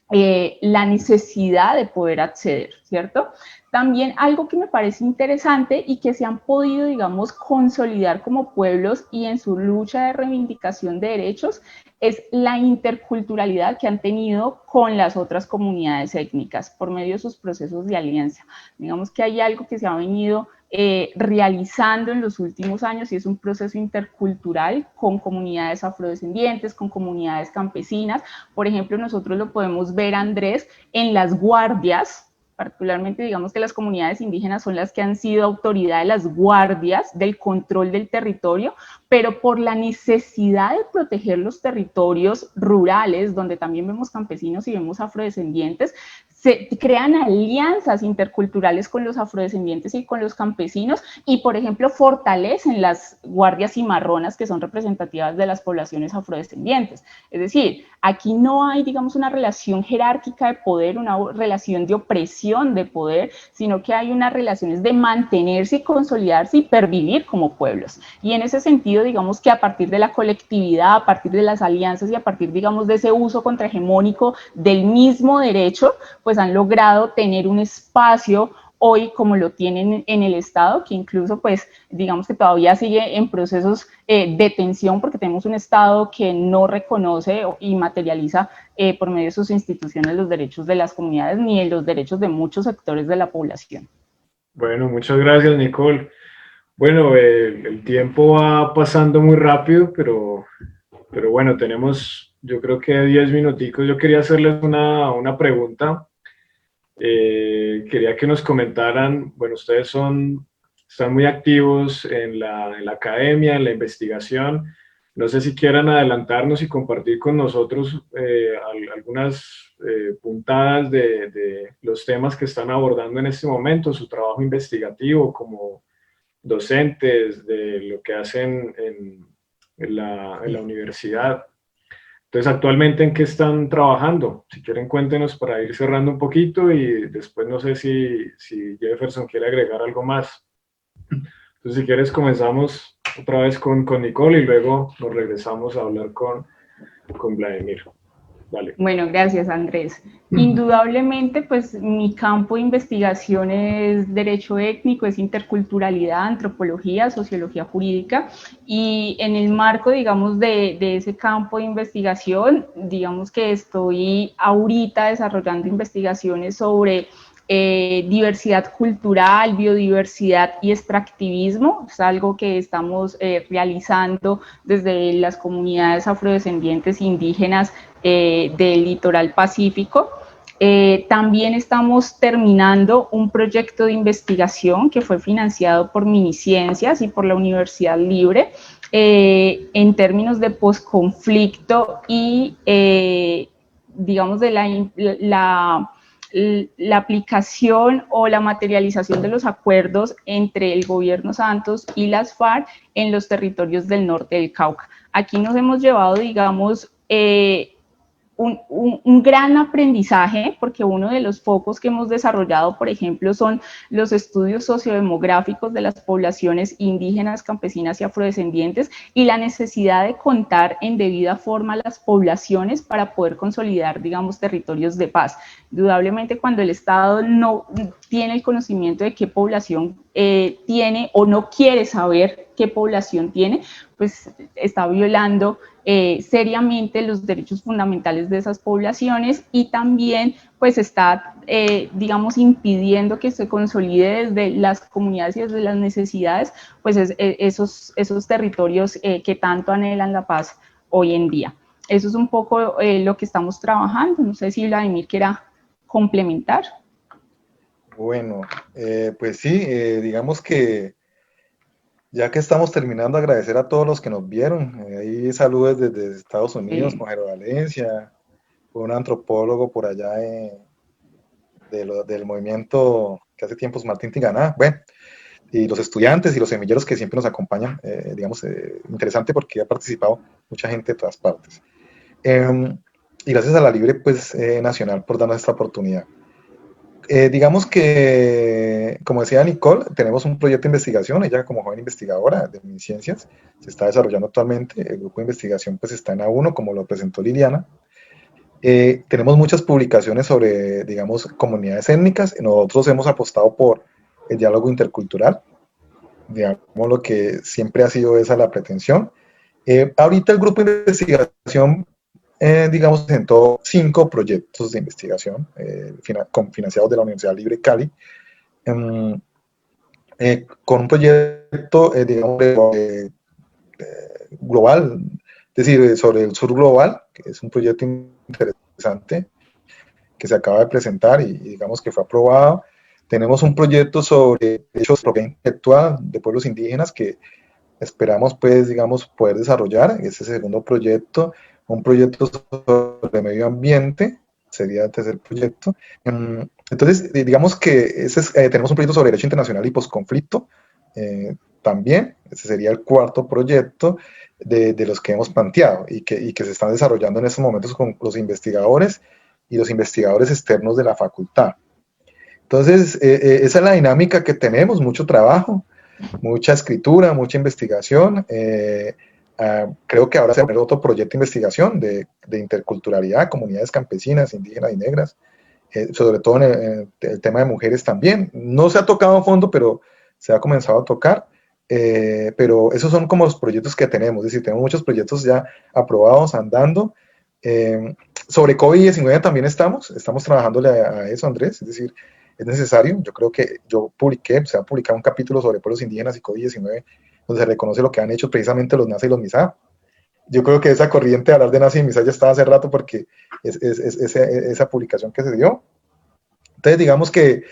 la necesidad de poder acceder, ¿cierto? También algo que me parece interesante y que se han podido, digamos, consolidar como pueblos y en su lucha de reivindicación de derechos es la interculturalidad que han tenido con las otras comunidades étnicas por medio de sus procesos de alianza. Digamos que hay algo que se ha venido realizando en los últimos años y es un proceso intercultural con comunidades afrodescendientes, con comunidades campesinas. Por ejemplo, nosotros lo podemos ver, Andrés, en las guardias, particularmente digamos que las comunidades indígenas son las que han sido autoridad de las guardias del control del territorio, pero por la necesidad de proteger los territorios rurales, donde también vemos campesinos y vemos afrodescendientes, se crean alianzas interculturales con los afrodescendientes y con los campesinos y, por ejemplo, fortalecen las guardias cimarronas que son representativas de las poblaciones afrodescendientes. Es decir, aquí no hay, digamos, una relación jerárquica de poder, una relación de opresión de poder, sino que hay unas relaciones de mantenerse y consolidarse y pervivir como pueblos. Y en ese sentido, digamos que a partir de la colectividad, a partir de las alianzas y a partir, digamos, de ese uso contrahegemónico del mismo derecho, pues han logrado tener un espacio hoy como lo tienen en el Estado, que incluso pues digamos que todavía sigue en procesos de tensión porque tenemos un Estado que no reconoce y materializa por medio de sus instituciones los derechos de las comunidades ni los derechos de muchos sectores de la población. Bueno, muchas gracias, Nicole. Bueno, el tiempo va pasando muy rápido, pero bueno, tenemos yo creo que 10 minuticos. Yo quería hacerles una pregunta. Quería que nos comentaran, bueno, ustedes están muy activos en la academia, en la investigación. No sé si quieran adelantarnos y compartir con nosotros algunas puntadas de los temas que están abordando en este momento, su trabajo investigativo como docentes, de lo que hacen en la universidad. Entonces, actualmente, ¿en qué están trabajando? Si quieren, cuéntenos para ir cerrando un poquito y después no sé si Jefferson quiere agregar algo más. Entonces, si quieres, comenzamos otra vez con Nicole y luego nos regresamos a hablar con Vladimir. Vale. Bueno, gracias Andrés. Indudablemente, pues mi campo de investigación es derecho étnico, es interculturalidad, antropología, sociología jurídica, y en el marco, digamos, de ese campo de investigación, digamos que estoy ahorita desarrollando investigaciones sobre diversidad cultural, biodiversidad y extractivismo. Es algo que estamos realizando desde las comunidades afrodescendientes indígenas del litoral pacífico. También estamos terminando un proyecto de investigación que fue financiado por Miniciencias y por la Universidad Libre en términos de posconflicto y digamos de la aplicación o la materialización de los acuerdos entre el gobierno Santos y las FARC en los territorios del norte del Cauca. Aquí nos hemos llevado, digamos, un gran aprendizaje, porque uno de los focos que hemos desarrollado, por ejemplo, son los estudios sociodemográficos de las poblaciones indígenas, campesinas y afrodescendientes, y la necesidad de contar en debida forma las poblaciones para poder consolidar, digamos, territorios de paz. Indudablemente, cuando el Estado no tiene el conocimiento de qué población tiene o no quiere saber qué población tiene, pues está violando seriamente los derechos fundamentales de esas poblaciones, y también pues está, digamos, impidiendo que se consolide desde las comunidades y desde las necesidades, pues esos territorios que tanto anhelan la paz hoy en día. Eso es un poco lo que estamos trabajando. No sé si Vladimir quiera complementar. Bueno, pues sí, digamos que ya que estamos terminando, agradecer a todos los que nos vieron. Ahí saludos desde Estados Unidos, con Jairo Valencia, un antropólogo por allá del movimiento que hace tiempos, Martín Tinganá. Bueno, y los estudiantes y los semilleros que siempre nos acompañan. Digamos, interesante porque ha participado mucha gente de todas partes. Y gracias a la Libre pues, Nacional por darnos esta oportunidad. Digamos que, como decía Nicole, tenemos un proyecto de investigación. Ella, como joven investigadora de Miniciencias, se está desarrollando actualmente. El grupo de investigación pues está en A1, como lo presentó Liliana. Tenemos muchas publicaciones sobre, digamos, comunidades étnicas. Nosotros hemos apostado por el diálogo intercultural, digamos, lo que siempre ha sido esa la pretensión. Ahorita el grupo de investigación, digamos, presentó 5 proyectos de investigación financiados de la Universidad Libre Cali, con un proyecto, digamos, global, es decir, sobre el sur global, que es un proyecto interesante que se acaba de presentar y digamos que fue aprobado. Tenemos un proyecto sobre derechos de propiedad intelectual de pueblos indígenas que esperamos, pues, digamos, poder desarrollar. Ese segundo proyecto, un proyecto sobre medio ambiente, sería el tercer proyecto. Entonces, digamos que tenemos un proyecto sobre derecho internacional y posconflicto también. Ese sería el cuarto proyecto de los que hemos planteado y que se están desarrollando en estos momentos con los investigadores y los investigadores externos de la facultad. Entonces, esa es la dinámica que tenemos, mucho trabajo, mucha escritura, mucha investigación. Creo que ahora se va a poner otro proyecto de investigación de interculturalidad, comunidades campesinas, indígenas y negras, sobre todo en el tema de mujeres también. No se ha tocado a fondo, pero se ha comenzado a tocar. Pero esos son como los proyectos que tenemos, es decir, tenemos muchos proyectos ya aprobados, andando. Sobre COVID-19 también estamos trabajándole a eso, Andrés, es decir, es necesario. Yo creo que se va a publicar un capítulo sobre pueblos indígenas y COVID-19, donde se reconoce lo que han hecho precisamente los NASA y los MISA. Yo creo que esa corriente de hablar de NASA y MISA ya estaba hace rato porque esa publicación que se dio. Entonces, digamos que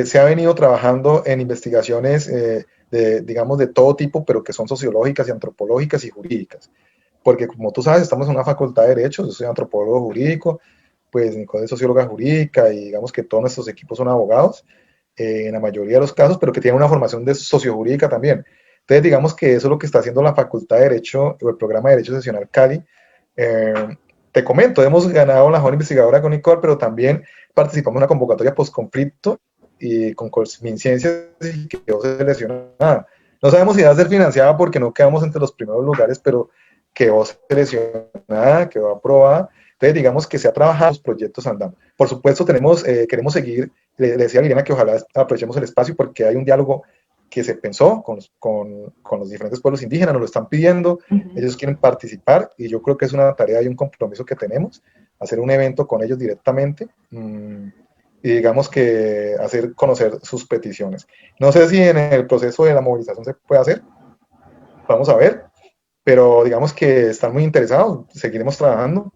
se ha venido trabajando en investigaciones, digamos, de todo tipo, pero que son sociológicas y antropológicas y jurídicas. Porque, como tú sabes, estamos en una facultad de Derecho, yo soy antropólogo jurídico, pues Nicole es socióloga jurídica, y digamos que todos nuestros equipos son abogados, en la mayoría de los casos, pero que tienen una formación de sociojurídica también. Entonces, digamos que eso es lo que está haciendo la Facultad de Derecho, o el programa de Derecho Seccional Cali. Te comento, hemos ganado la joven investigadora con Nicole, pero también participamos en una convocatoria postconflicto y con Miniciencias, y quedó seleccionada. No sabemos si va a ser financiada porque no quedamos entre los primeros lugares, pero quedó seleccionada, quedó aprobada. Entonces, digamos que se ha trabajado, los proyectos andando. Por supuesto, queremos seguir, le decía a Liliana que ojalá aprovechemos el espacio porque hay un diálogo que se pensó con los diferentes pueblos indígenas, nos lo están pidiendo, ellos quieren participar y yo creo que es una tarea y un compromiso que tenemos, hacer un evento con ellos directamente y digamos que hacer conocer sus peticiones. No sé si en el proceso de la movilización se puede hacer, vamos a ver, pero digamos que están muy interesados, seguiremos trabajando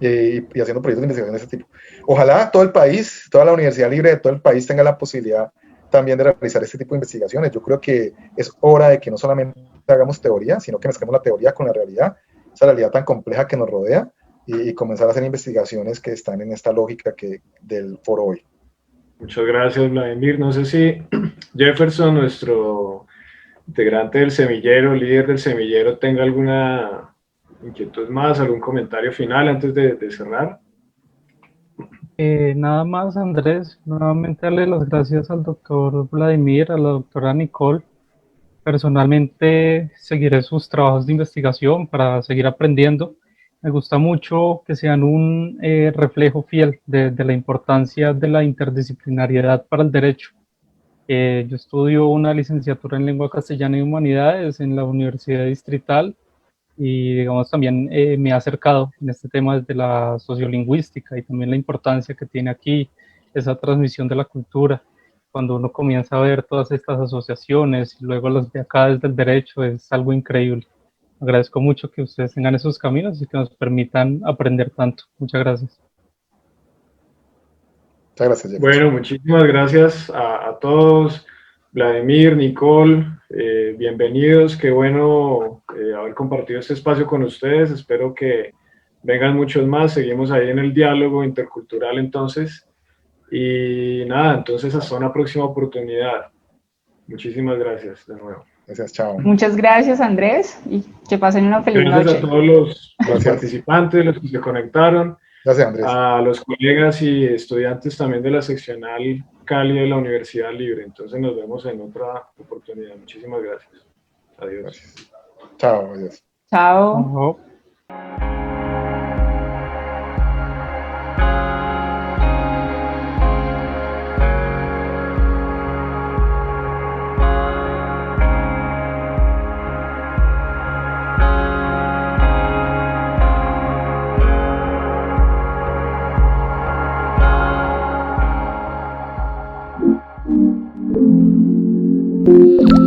y haciendo proyectos de investigación de ese tipo. Ojalá todo el país, toda la universidad libre de todo el país tenga la posibilidad también de realizar este tipo de investigaciones. Yo creo que es hora de que no solamente hagamos teoría, sino que mezclemos la teoría con la realidad, esa realidad tan compleja que nos rodea, y comenzar a hacer investigaciones que están en esta lógica del foro hoy. Muchas gracias, Vladimir. No sé si Jefferson, nuestro integrante del semillero, líder del semillero, tenga alguna inquietud más, algún comentario final antes de cerrar. Nada más, Andrés, nuevamente darle las gracias al doctor Vladimir, a la doctora Nicole. Personalmente seguiré sus trabajos de investigación para seguir aprendiendo. Me gusta mucho que sean un reflejo fiel de la importancia de la interdisciplinariedad para el derecho. Yo estudio una licenciatura en lengua castellana y humanidades en la Universidad Distrital y digamos también me he acercado en este tema desde la sociolingüística y también la importancia que tiene aquí esa transmisión de la cultura. Cuando uno comienza a ver todas estas asociaciones y luego las ve acá desde el derecho, es algo increíble. Agradezco mucho que ustedes tengan esos caminos y que nos permitan aprender tanto. Muchas gracias. Muchas gracias, Jefferson. Bueno, muchísimas gracias a todos. Vladimir, Nicole, bienvenidos. Qué bueno haber compartido este espacio con ustedes. Espero que vengan muchos más. Seguimos ahí en el diálogo intercultural entonces. Y nada, entonces hasta una próxima oportunidad. Muchísimas gracias de nuevo. Gracias, chao. Muchas gracias, Andrés, y que pasen una feliz Gracias noche. a todos los participantes, los que se conectaron. Gracias, Andrés. A los colegas y estudiantes también de la seccional Cali de la Universidad Libre. Entonces nos vemos en otra oportunidad. Muchísimas gracias. Adiós. Gracias. Chao, adiós. Chao. Chao. Thank you.